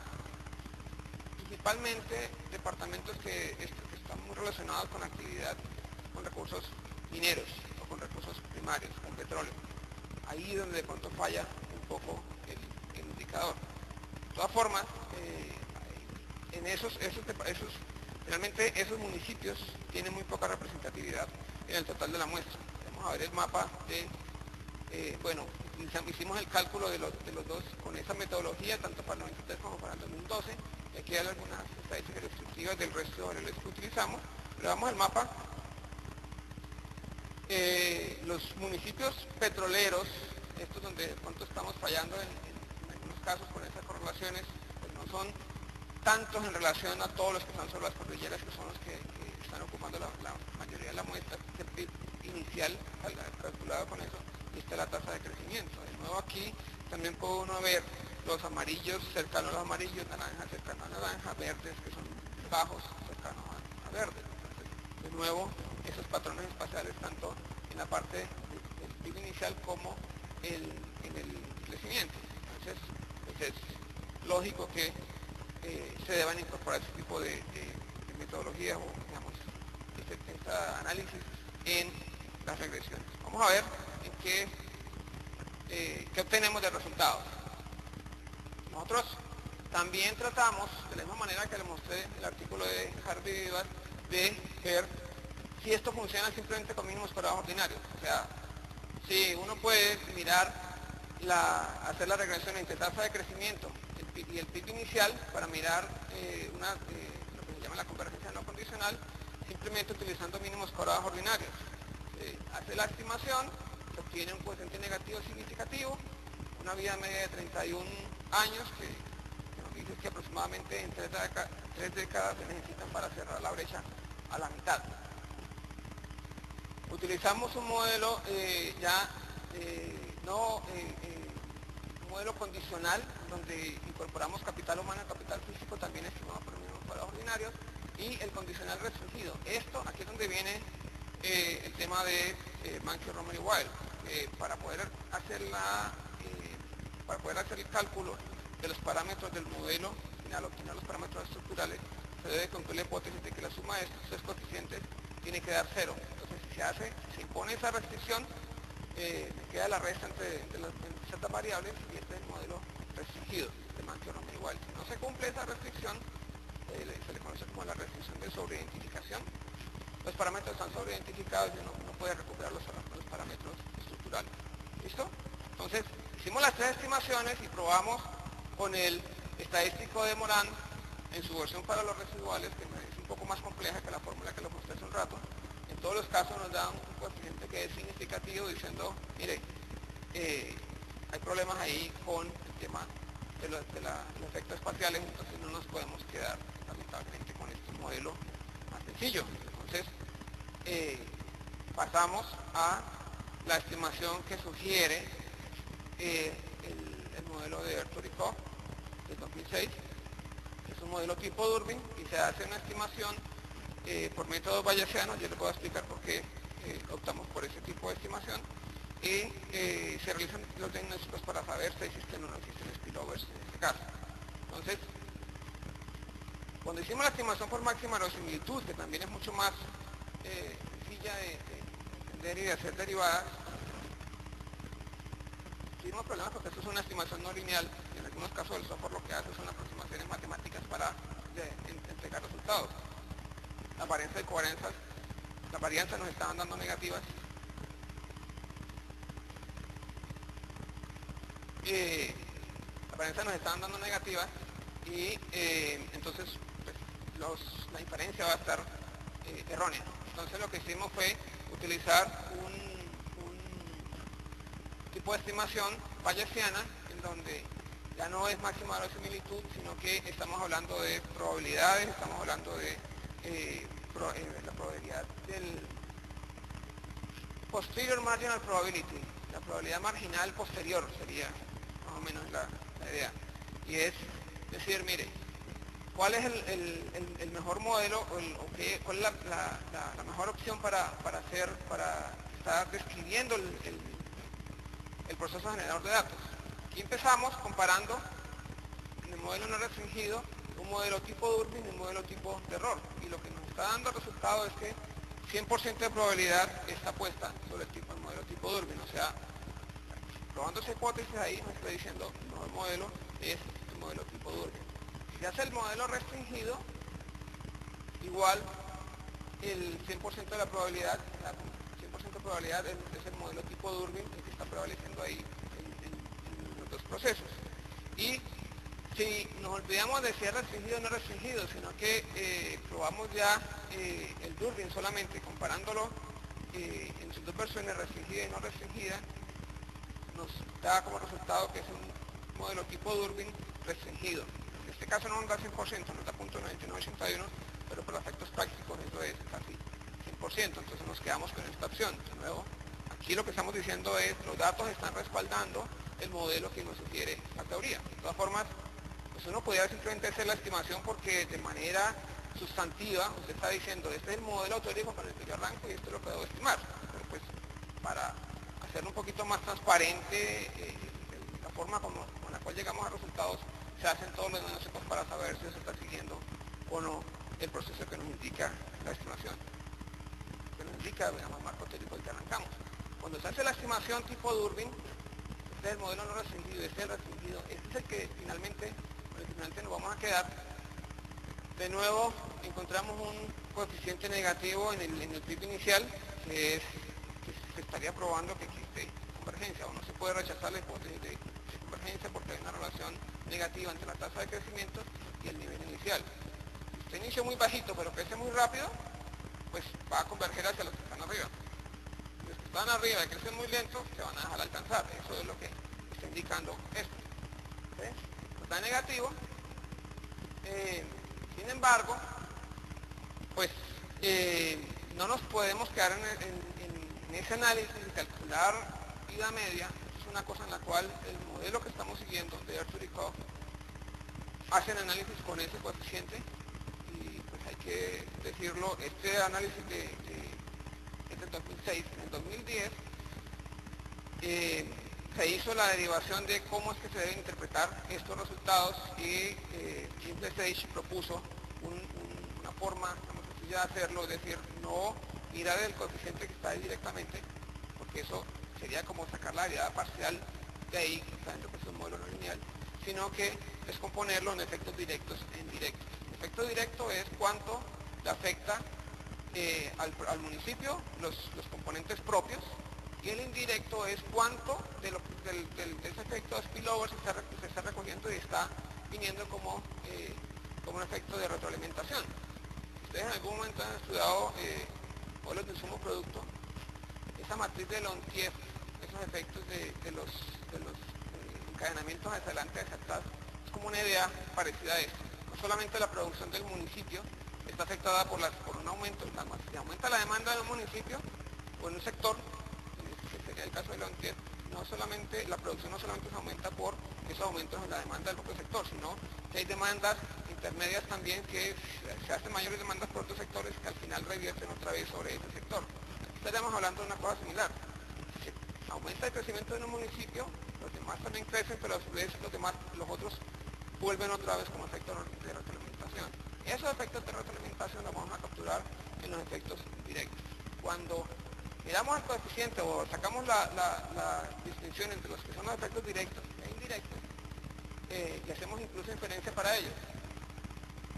principalmente departamentos que están muy relacionados con actividad, con recursos mineros o con recursos primarios, con petróleo. Ahí es donde de pronto falla un poco el indicador. De todas formas, en realmente esos municipios tienen muy poca representatividad en el total de la muestra. Vamos vamos a ver el mapa de, bueno, hicimos el cálculo de los dos con esa metodología, tanto para el 93 como para el 2012. Y aquí hay algunas estadísticas descriptivas del resto de variables que utilizamos. Le damos el mapa. Los municipios petroleros, estos donde de pronto estamos fallando en algunos casos con esas correlaciones, pues no son tantos en relación a todos los que están sobre las cordilleras, que son los que están ocupando la mayoría de la muestra. El PIB inicial calculado con eso, y está la tasa de crecimiento. De nuevo aquí también puede uno ver los amarillos cercanos a los amarillos, naranjas cercanos a naranja, verdes que son bajos cercanos a verdes. Entonces, de nuevo, esos patrones espaciales tanto en la parte del PIB inicial como en el crecimiento. Entonces, pues es lógico que se deban incorporar este tipo de metodologías o, digamos, este análisis en las regresiones. Vamos a ver en qué obtenemos de resultados. Nosotros también tratamos, de la misma manera que le mostré el artículo de Harvey Vidal, de ver si esto funciona simplemente con mínimos cuadrados ordinarios. O sea, si uno puede mirar, hacer la regresión entre tasa de crecimiento y el PIB inicial para mirar lo que se llama la convergencia no condicional, simplemente utilizando mínimos cuadrados ordinarios. Hace la estimación, se obtiene un coeficiente negativo significativo, una vida media de 31 años, que nos dice que aproximadamente en 3 décadas se necesitan para cerrar la brecha a la mitad. Utilizamos un modelo un modelo condicional, donde incorporamos capital humano y capital físico, también estimado por mínimos cuadrados ordinarios, y el condicional restringido. Esto, aquí es donde viene el tema de Mankiw, Romer y Weil. Para poder hacer el cálculo de los parámetros del modelo, final obtener los parámetros estructurales, se debe cumplir la hipótesis de que la suma de estos tres coeficientes tiene que dar 0. Entonces, si se impone esa restricción, queda la resta entre ciertas variables, y este es el modelo restringido de Mankiw, Romer y Weil. Si no se cumple esa restricción, se le conoce como la restricción de sobreidentificación. Los parámetros están sobreidentificados y no puede recuperar los parámetros estructurales. ¿Listo? Entonces, hicimos las tres estimaciones y probamos con el estadístico de Morán en su versión para los residuales, que es un poco más compleja que la fórmula que les mostré hace un rato. En todos los casos nos da un coeficiente que es significativo, diciendo, mire, hay problemas ahí con el tema de los efectos espaciales, entonces no nos podemos quedar lamentablemente con este modelo más sencillo. Entonces, pasamos a la estimación que sugiere el modelo de Arthur y Koch del 2006, que es un modelo tipo Durbin, y se hace una estimación por métodos bayesianos. Yo les voy a explicar por qué optamos por ese tipo de estimación, y se realizan los diagnósticos para saber si existen o no existen spillovers en este caso. Entonces, cuando hicimos la estimación por máxima verosimilitud, que también es mucho más sencilla de entender y de hacer derivadas, tuvimos problemas porque esto es una estimación no lineal, y en algunos casos el software lo que hace son aproximaciones matemáticas para entregar resultados. La varianza de coherencia, las varianzas nos estaban dando negativas. Las varianzas nos estaban dando negativas, y entonces pues, la inferencia va a estar errónea. Entonces lo que hicimos fue utilizar un tipo de estimación bayesiana, en donde ya no es máxima verosimilitud, sino que estamos hablando de probabilidades, estamos hablando de la probabilidad del posterior marginal probability, la probabilidad marginal posterior sería más o menos la idea. Y es decir, mire, ¿cuál es el mejor modelo cuál es la mejor opción para estar describiendo el proceso generador de datos? Aquí empezamos comparando en el modelo no restringido un modelo tipo Durbin y un modelo tipo de error, y lo que nos está dando el resultado es que 100% de probabilidad está puesta sobre el modelo tipo Durbin. O sea, probando esa hipótesis ahí nos está diciendo el mejor modelo es el modelo tipo Durbin. Si hace el modelo restringido, igual el 100% de la probabilidad, 100% de probabilidad es el modelo tipo Durbin el que está prevaleciendo ahí en los dos procesos. Y si nos olvidamos de si es restringido o no restringido, sino que probamos ya el Durbin solamente comparándolo en sus dos versiones, restringida y no restringida, nos da como resultado que es un modelo tipo Durbin restringido. En este caso no nos da 100%, nos da .9981, pero por efectos prácticos eso es casi 100%, entonces nos quedamos con esta opción. De nuevo, aquí lo que estamos diciendo es los datos están respaldando el modelo que nos sugiere la teoría. De todas formas, pues uno podría simplemente hacer la estimación porque de manera sustantiva usted está diciendo este es el modelo teórico con el que yo arranco y esto lo puedo estimar. Pero pues para hacerlo un poquito más transparente, la forma con la cual llegamos a resultados, se hacen todos los diagnósticos para saber si se está siguiendo o no el proceso que nos indica la estimación, que nos indica, digamos, el marco teórico del que arrancamos. Cuando se hace la estimación tipo Durbin, este es el modelo no restringido, este es el restringido, este es el que finalmente, con el que finalmente nos vamos a quedar. De nuevo, encontramos un coeficiente negativo en el PIB inicial, que se estaría probando que existe convergencia, o no se puede rechazar la hipótesis de convergencia porque hay una relación negativa entre la tasa de crecimiento y el nivel inicial. Si usted inicia muy bajito pero crece muy rápido, pues va a converger hacia los que están arriba. Los que están arriba y crecen muy lento se van a dejar alcanzar. Eso es lo que está indicando esto. ¿Sí? Está negativo. Sin embargo, pues no nos podemos quedar en ese análisis de calcular vida media. Es una cosa en la cual el modelo que estamos siguiendo de Arthur y Koch hace el análisis con ese coeficiente y pues hay que decirlo, este análisis es del 2006. En el 2010 se hizo la derivación de cómo es que se deben interpretar estos resultados y Jim Lesage propuso una forma muy sencilla de hacerlo, es decir, no mirar el coeficiente que está ahí directamente, porque eso sería como sacar la derivada parcial de ahí, sabiendo que es un modelo no lineal, sino que descomponerlo en efectos directos e indirectos. El efecto directo es cuánto le afecta al municipio los componentes propios, y el indirecto es cuánto de ese efecto de spillover se está recogiendo y está viniendo como un efecto de retroalimentación. Ustedes en algún momento han estudiado modelos de insumo producto, esa matriz de Lontief, esos efectos de los encadenamientos hacia adelante y hacia atrás, es como una idea parecida a esto. No solamente la producción del municipio está afectada por un aumento, si aumenta la demanda de un municipio o en un sector, que sería el caso de Lontief, la producción no solamente se aumenta por esos aumentos en la demanda del propio sector, sino que hay demandas intermedias también que se hacen mayores demandas por otros sectores que al final revierten otra vez sobre ese sector. Aquí estaríamos hablando de una cosa similar. Si aumenta el crecimiento de un municipio, los demás también crecen, pero a su vez los otros vuelven otra vez como efecto de retroalimentación. Esos efectos de retroalimentación los vamos a capturar en los efectos directos. Cuando miramos el coeficiente o sacamos la distinción entre los que son los efectos directos e indirectos, y hacemos incluso inferencia para ellos.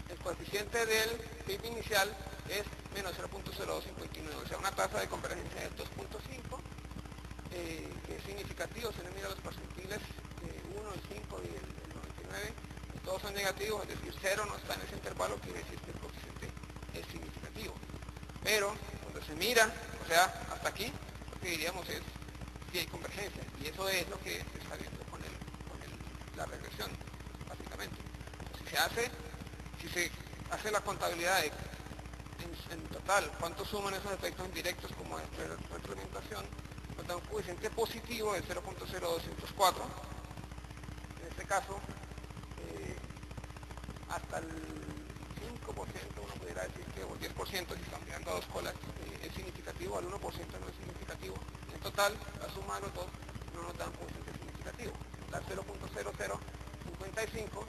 El coeficiente del PIB inicial es menos 0.0259, o sea, una tasa de convergencia de 2.5, que es significativo. Si uno mira los percentiles, 1, el 5 y el 99, y todos son negativos, es decir, 0 no está en ese intervalo, quiere decir que el coeficiente es significativo. Pero cuando se mira, o sea, hasta aquí, lo que diríamos es que hay convergencia, y eso es lo que se está viendo con la regresión, básicamente. Si se hace la contabilidad en total, cuánto suman esos efectos indirectos como retroalimentación, nos da un coeficiente positivo de 0.0204. En este caso, hasta el 5% uno pudiera decir que, o el 10%, si están mirando a dos colas, es significativo, al 1% no es significativo. En total, la suma de los dos no nos da un coeficiente significativo. Da 0.0055,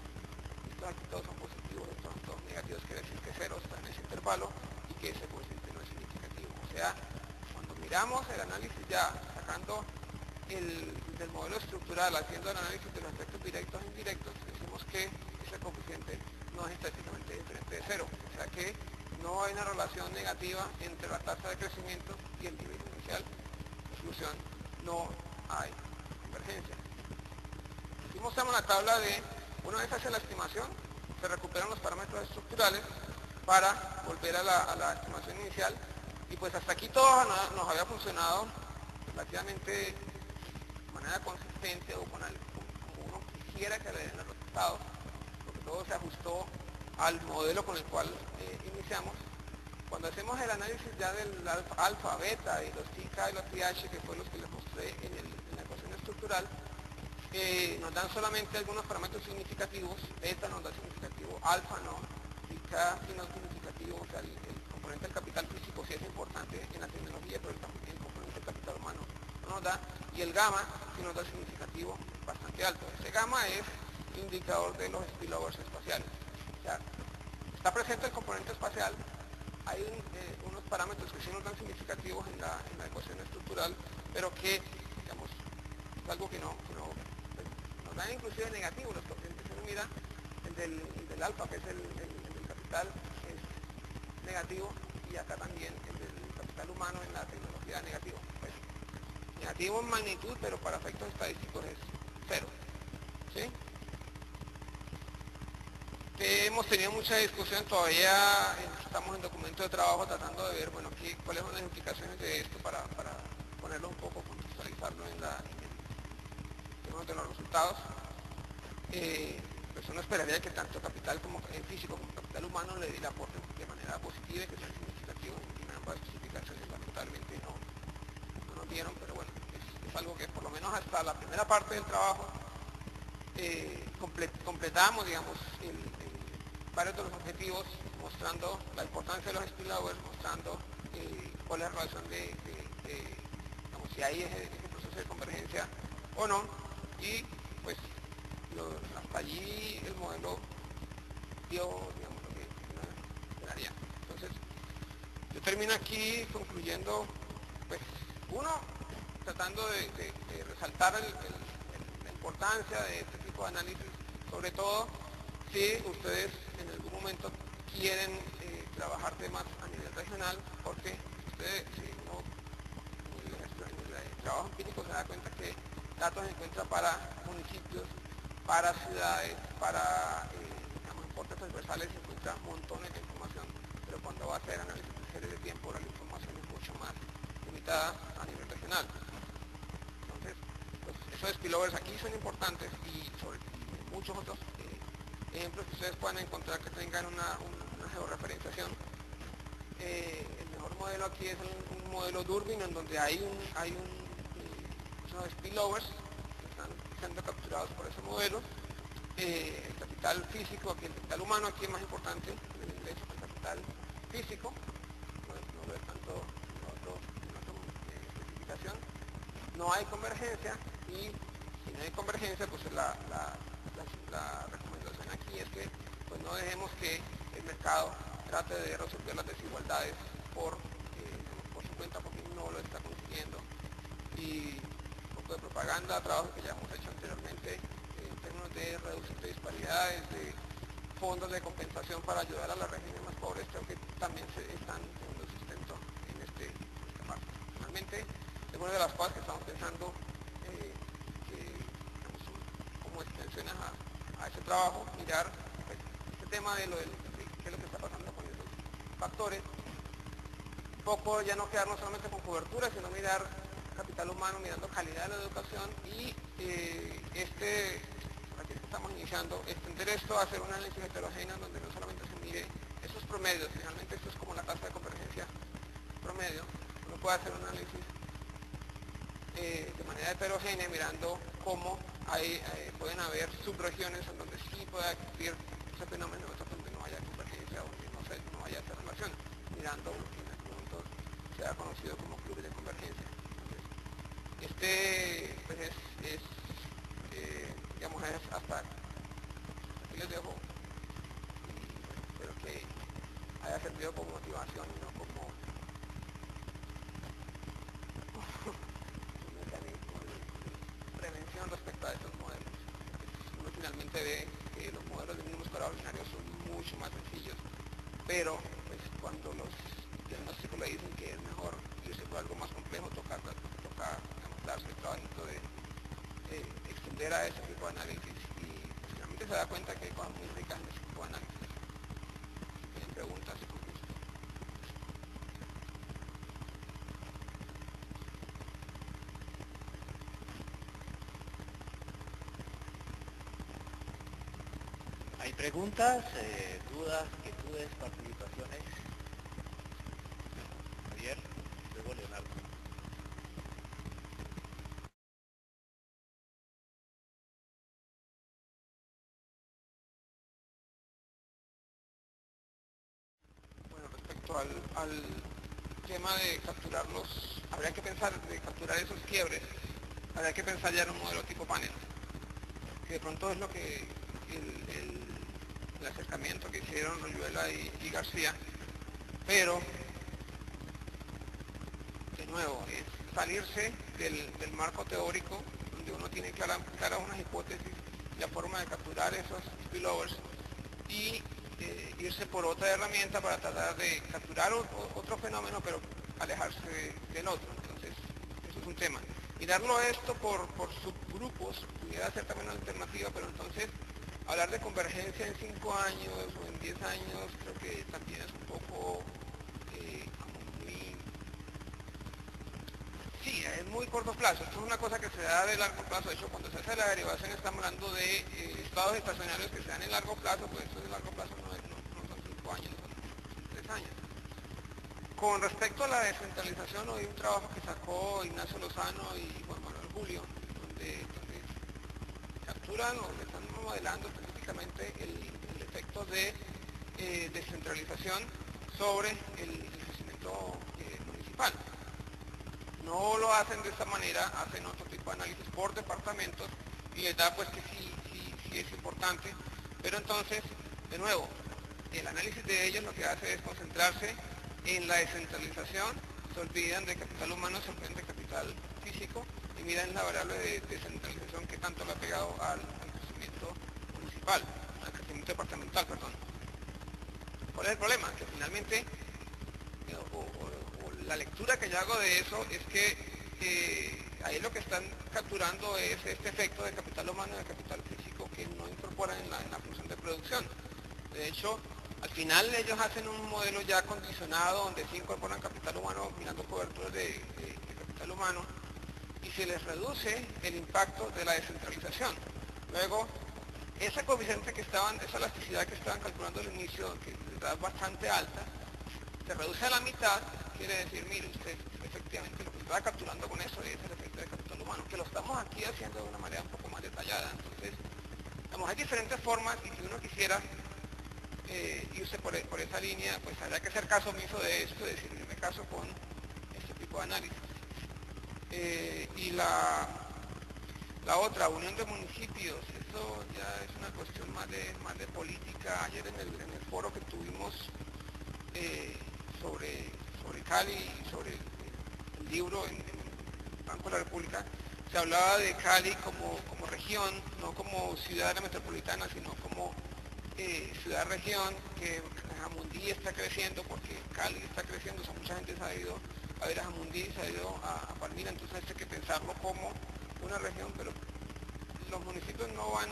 estos aquí todos son positivos, estos son todos negativos, quiere decir que 0 está en ese intervalo y que ese coeficiente no es significativo. O sea, cuando miramos el análisis ya, sacando del modelo estructural, haciendo el análisis de los efectos directos e indirectos, decimos que ese coeficiente no es estadísticamente diferente de 0. O sea que no hay una relación negativa entre la tasa de crecimiento y el nivel inicial, solución no hay convergencia. Aquí mostramos la tabla de, una vez hace la estimación, se recuperan los parámetros estructurales para volver a la estimación inicial, y pues hasta aquí todo nos había funcionado relativamente de manera consistente, o como uno quisiera que le den los resultados, porque todo se ajustó al modelo con el cual iniciamos. Cuando hacemos el análisis ya del alfa, beta y los TK y los TH, que fue los que les mostré en la ecuación estructural, nos dan solamente algunos parámetros significativos. Beta nos da significativo, alfa no, TK sí no es significativo. O sea, el componente del capital físico sí es importante en la tecnología, pero el componente del capital humano no nos da, y el gamma sí nos da significativo bastante alto. Ese gamma es indicador de los spillovers espaciales. O sea, está presente el componente espacial. Hay unos parámetros que sí nos dan significativos en la ecuación estructural, pero que, digamos, es algo que pues, nos dan inclusive negativos. Los coeficientes, si uno mira, el del alfa, que es el del capital, es negativo, y acá también el del capital humano en la tecnología negativo. Pues, negativo en magnitud, pero para efectos estadísticos es 0. ¿Sí? Hemos tenido mucha discusión, todavía estamos en documento de trabajo tratando de ver, bueno, cuáles son las implicaciones de esto para ponerlo un poco, contextualizarlo en de los resultados. Pues uno esperaría que tanto capital como físico como capital humano le aporten de manera positiva y que sean significativos, en ambas especificaciones lamentablemente no nos dieron, pero bueno, es algo que por lo menos hasta la primera parte del trabajo completamos, digamos, varios de los objetivos, mostrando la importancia de los spillovers, mostrando cuál es la relación digamos, si hay ese proceso de convergencia o no, y pues hasta allí el modelo dio, digamos, lo que uno esperaría. Entonces, yo termino aquí concluyendo, pues, uno, tratando de resaltar la importancia de este tipo de análisis, sobre todo si ustedes en algún momento quieren trabajar temas a nivel regional, porque ustedes, si uno en el trabajo empírico se da cuenta que datos se encuentra para municipios, para ciudades, para digamos, importes transversales, se encuentra montones de información, pero cuando va a hacer análisis de serie de tiempo, la información es mucho más limitada a nivel regional. Entonces, pues, esos spillovers aquí son importantes, y muchos otros ejemplos que ustedes puedan encontrar que tengan una georreferenciación. El mejor modelo aquí es un modelo Durbin, en donde hay unos spillovers que están siendo capturados por ese modelo. El capital físico, aquí el capital humano, aquí es más importante, el ingreso del capital físico, no lo es tanto en otra especificación. No hay convergencia, y si no hay convergencia, pues la recomendación aquí es que pues no dejemos que el mercado trate de resolver las desigualdades por su cuenta, porque no lo está consiguiendo. Y un poco de propaganda, trabajo que ya hemos hecho anteriormente en términos de reducir de disparidades, de fondos de compensación para ayudar a las regiones más pobres, creo que también están teniendo sustento en esta parte. Finalmente, es una de las cosas que estamos pensando digamos, como extensiones a ese trabajo, mirar pues, este tema de qué es lo que está pasando con esos factores, un poco ya no quedarnos solamente con cobertura, sino mirar capital humano, mirando calidad de la educación, y aquí estamos iniciando, extender esto a hacer un análisis heterogéneo donde no solamente se mire esos promedios, finalmente esto es como la tasa de convergencia promedio, uno puede hacer un análisis de manera heterogénea, mirando cómo pueden haber subregiones en donde sí pueda existir ese fenómeno, donde no haya convergencia, donde no haya esa relación, mirando lo que en este momento se ha conocido como clubes de convergencia. Entonces, pues digamos, es hasta aquí les dejo, y bueno, espero que haya servido como motivación y no como un mecanismo de prevención respecto a estos modelos. Uno finalmente ve que los modelos de mínimos extraordinarios son mucho más sencillos, pero pues cuando los diagnósticos le dicen que es mejor irse por algo más complejo, toca darse el trabajito de extender a ese tipo de análisis y pues, finalmente se da cuenta que hay cosas muy ricas en ese tipo de análisis. Si tienen preguntas, con gusto. ¿Hay preguntas, dudas, inquietudes, participaciones? Javier, luego Leonardo. Bueno, respecto al tema de capturarlos, habría que pensar de capturar esos quiebres, habría que pensar ya en un modelo tipo panel, que de pronto es lo que el acercamiento que hicieron Royuela y García, pero de nuevo es salirse del marco teórico donde uno tiene claras unas hipótesis y la forma de capturar esos spillovers y irse por otra herramienta para tratar de capturar otro fenómeno pero alejarse del otro. Entonces eso es un tema. Mirarlo esto por subgrupos pudiera ser también una alternativa, pero entonces hablar de convergencia en 5 años o en 10 años creo que también es un poco como muy... Sí, es muy corto plazo. Esto es una cosa que se da de largo plazo. De hecho, cuando se hace la derivación estamos hablando de estados estacionarios que se dan en largo plazo, pues eso de largo plazo no son 5 años, son 3 años. Con respecto a la descentralización, hay un trabajo que sacó Ignacio Lozano y Juan Manuel Julio, donde capturan o le están modelando específicamente el efecto de descentralización sobre el crecimiento municipal. No lo hacen de esta manera, hacen otro tipo de análisis por departamentos y les da pues que sí es importante, pero entonces, de nuevo, el análisis de ellos lo que hace es concentrarse en la descentralización, se olvidan de capital humano, se olvidan de capital físico y miran la variable de descentralización que tanto le ha pegado al crecimiento municipal, al crecimiento departamental, perdón. ¿Cuál es el problema? Que finalmente o la lectura que yo hago de eso es que ahí lo que están capturando es este efecto de capital humano y de capital físico que no incorporan en la función de producción. De hecho, al final ellos hacen un modelo ya condicionado donde sí incorporan capital humano mirando coberturas de capital humano y se les reduce el impacto de la descentralización. Luego, esa coeficiente que estaban, esa elasticidad que estaban calculando al inicio, que es bastante alta, se reduce a la mitad, quiere decir, mire usted, efectivamente lo que estaba capturando con eso es el efecto de capital humano, que lo estamos aquí haciendo de una manera un poco más detallada. Entonces, digamos, hay diferentes formas y si uno quisiera irse por esa línea, pues habría que hacer caso omiso de esto, es decir, irme caso con este tipo de análisis. Y la otra, unión de municipios, eso ya es una cuestión más de política. Ayer en el foro que tuvimos sobre Cali y sobre el libro en el Banco de la República, se hablaba de Cali como región, no como ciudad metropolitana, sino como ciudad-región, que Jamundí está creciendo porque Cali está creciendo, o sea, mucha gente se ha ido a ver a Jamundí, se ha ido a Palmira, entonces hay que pensarlo como una región, pero los municipios no van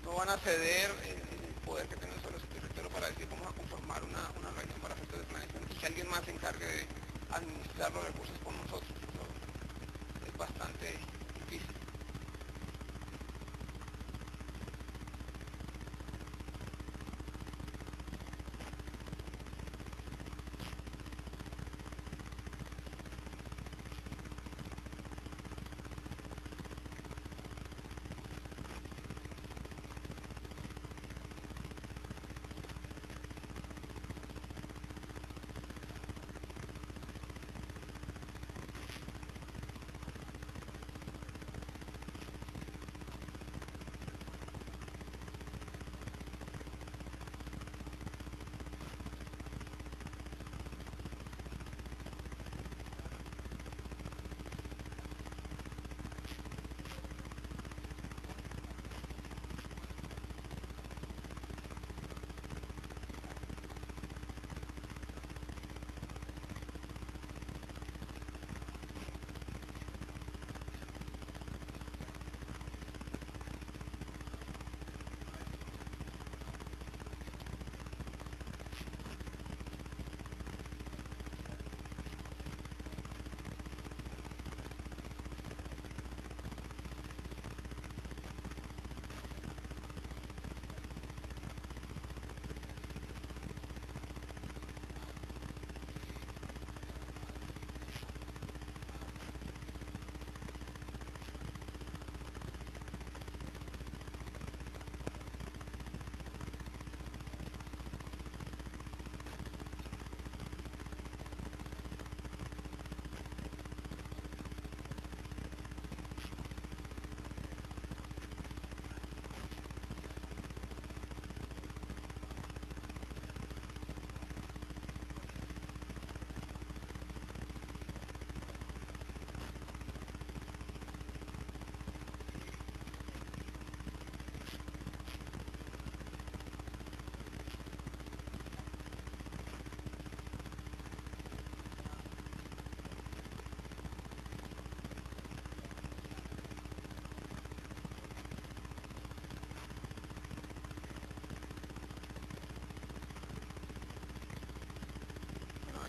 no van a ceder el poder que tienen sobre su territorio para decir vamos a conformar una región para efectos de planeación y que alguien más se encargue de administrar los recursos por nosotros. Eso es bastante difícil.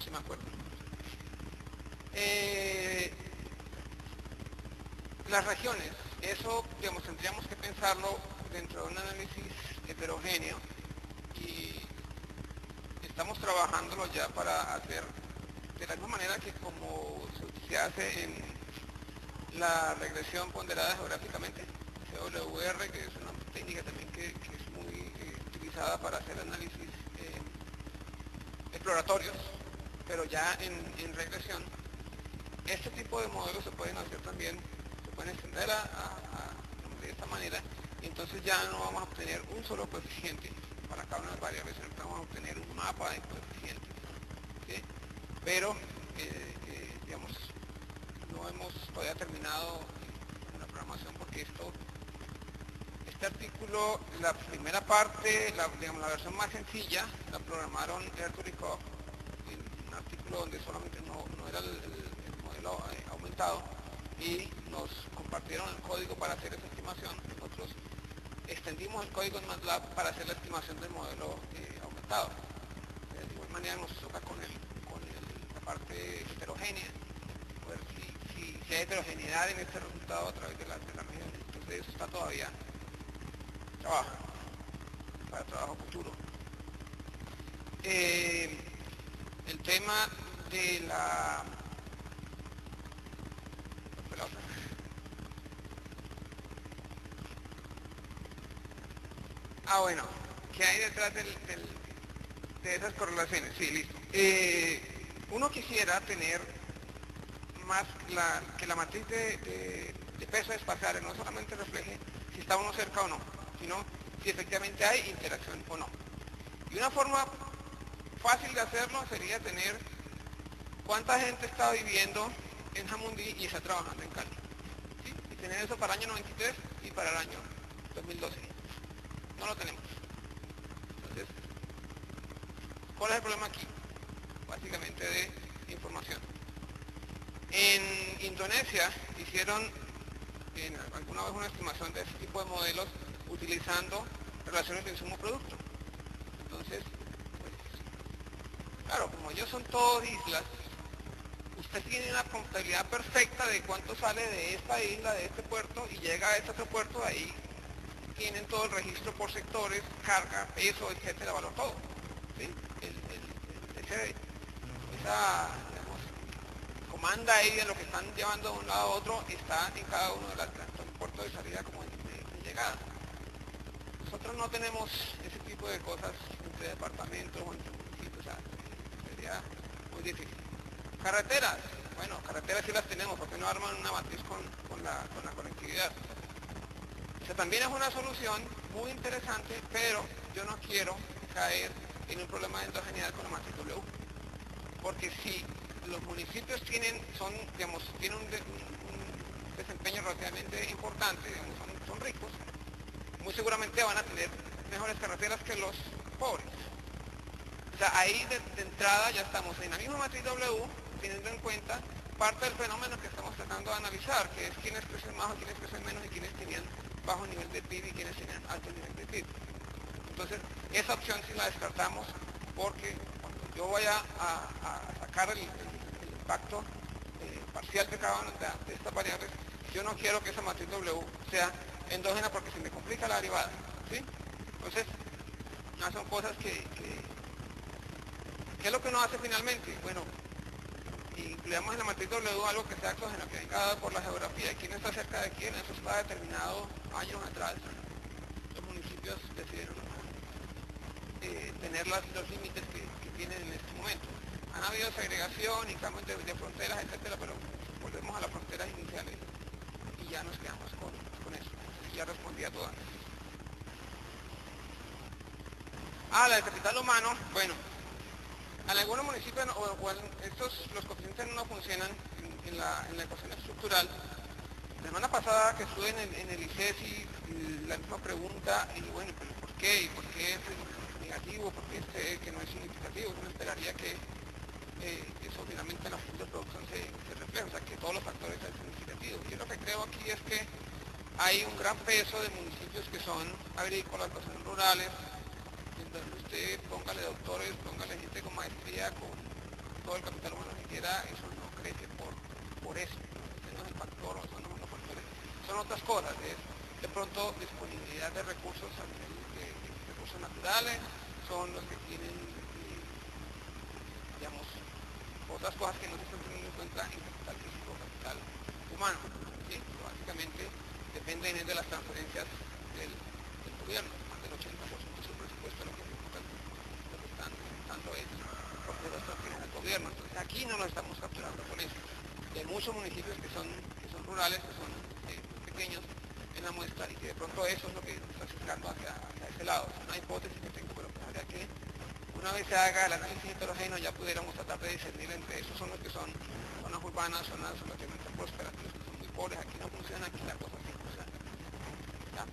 si me acuerdo. Las regiones, eso digamos, tendríamos que pensarlo dentro de un análisis heterogéneo y estamos trabajándolo ya para hacer de la misma manera que como se hace en la regresión ponderada geográficamente, CWR, que es una técnica también que es muy utilizada para hacer análisis exploratorios, pero ya en regresión. Este tipo de modelos se pueden hacer también, se pueden extender de esta manera, y entonces ya no vamos a obtener un solo coeficiente para cada una de las variables, sino que vamos a obtener un mapa de coeficientes, ¿sí? Pero, digamos, no hemos todavía terminado la programación porque este artículo, la primera parte, digamos, la versión más sencilla, la programaron Arthur y Koch, en un artículo donde solamente no era el modelo aumentado, y nos compartieron el código para hacer esa estimación. Nosotros extendimos el código en MATLAB para hacer la estimación del modelo aumentado. De igual manera nos toca con la parte heterogénea, a ver si hay heterogeneidad en este resultado a través de la región. Entonces eso está todavía para trabajo futuro. El tema de la bueno, ¿qué hay detrás de esas correlaciones? Sí, listo. Uno quisiera tener más que la matriz de peso espacial no solamente refleje si está uno cerca o no, sino si efectivamente hay interacción o no. Y una forma fácil de hacerlo sería tener cuánta gente está viviendo en Jamundí y está trabajando en Cali, ¿sí? Y tener eso para el año 93 y para el año 2012. No lo tenemos. Entonces, ¿cuál es el problema aquí? Básicamente de información. En Indonesia hicieron alguna vez una estimación de este tipo de modelos utilizando relaciones de insumo-producto. Entonces, pues, claro, como ellos son todos islas, usted tiene una contabilidad perfecta de cuánto sale de esta isla, de este puerto, y llega a este otro puerto, ahí tienen todo el registro por sectores, carga, peso, etcétera, valor, todo. ¿Sí? Esa, digamos, comanda ahí de lo que están llevando de un lado a otro está en cada uno de tanto en puerto de salida como en llegada. Nosotros no tenemos ese tipo de cosas entre departamentos o entre municipios, o sea, sería muy difícil. Carreteras, bueno, carreteras sí las tenemos, porque no arman una matriz con la conectividad. Esa también es una solución muy interesante, pero yo no quiero caer en un problema de endogeneidad con la matriz W. Porque si los municipios tienen un desempeño relativamente importante, digamos, son ricos, muy seguramente van a tener mejores carreteras que los pobres. O sea, ahí de entrada ya estamos en la misma matriz W, teniendo en cuenta parte del fenómeno que estamos tratando de analizar, que es quiénes crecen más o quiénes crecen menos y quiénes tenían bajo nivel de PIB y quiénes tenían alto nivel de PIB. Entonces, esa opción sí la descartamos porque cuando yo vaya a sacar el impacto parcial de cada una de estas variables, yo no quiero que esa matriz W sea endógena porque se me complica la derivada, ¿sí? Entonces, no son cosas ¿qué es lo que uno hace finalmente? Bueno, incluyamos en la matriz W algo que sea exógeno, que venga dado por la geografía de quién está cerca de quién. Eso está determinado años atrás. Los municipios decidieron tener los límites que tienen en este momento. Han habido segregación y cambios de fronteras, etcétera, pero volvemos a las fronteras iniciales y ya nos quedamos con eso. Ya respondí a todas. La del capital humano, bueno, en algunos municipios los coeficientes no funcionan en la ecuación estructural. La semana pasada que estuve en el ICESI, la misma pregunta, y bueno, pero ¿por qué? ¿Y por qué es negativo? ¿Por qué que no es significativo? Uno esperaría que eso finalmente en la función de producción se refleja, o sea, que todos los factores sean significativos. Yo lo que creo aquí es que hay un gran peso de municipios que son agrícolas, que son rurales, en donde usted póngale doctores, póngale gente con maestría, con todo el capital humano que quiera, eso no crece por eso. Ese no es el factor, o son los factores. Son otras cosas, es de pronto disponibilidad de recursos a nivel de recursos naturales, son los que tienen, digamos, otras cosas que no se están teniendo en cuenta en capital físico o capital humano. ¿Sí? Básicamente dependen de las transferencias del gobierno, más del 80% de su presupuesto lo que están ejecutando es por las transferencias del gobierno. Entonces aquí no lo estamos capturando con eso. Y hay muchos municipios que son rurales, que son pequeños en la muestra y que de pronto eso es lo que está acercando hacia ese lado. Es una hipótesis que tengo, pero pues habría que, una vez se haga el análisis heterogéneo, ya pudiéramos tratar de discernir entre esos son los que son zonas urbanas, zonas relativamente prósperas, los que son muy pobres, aquí no funciona, aquí la cosa sí funciona. ¿Ya?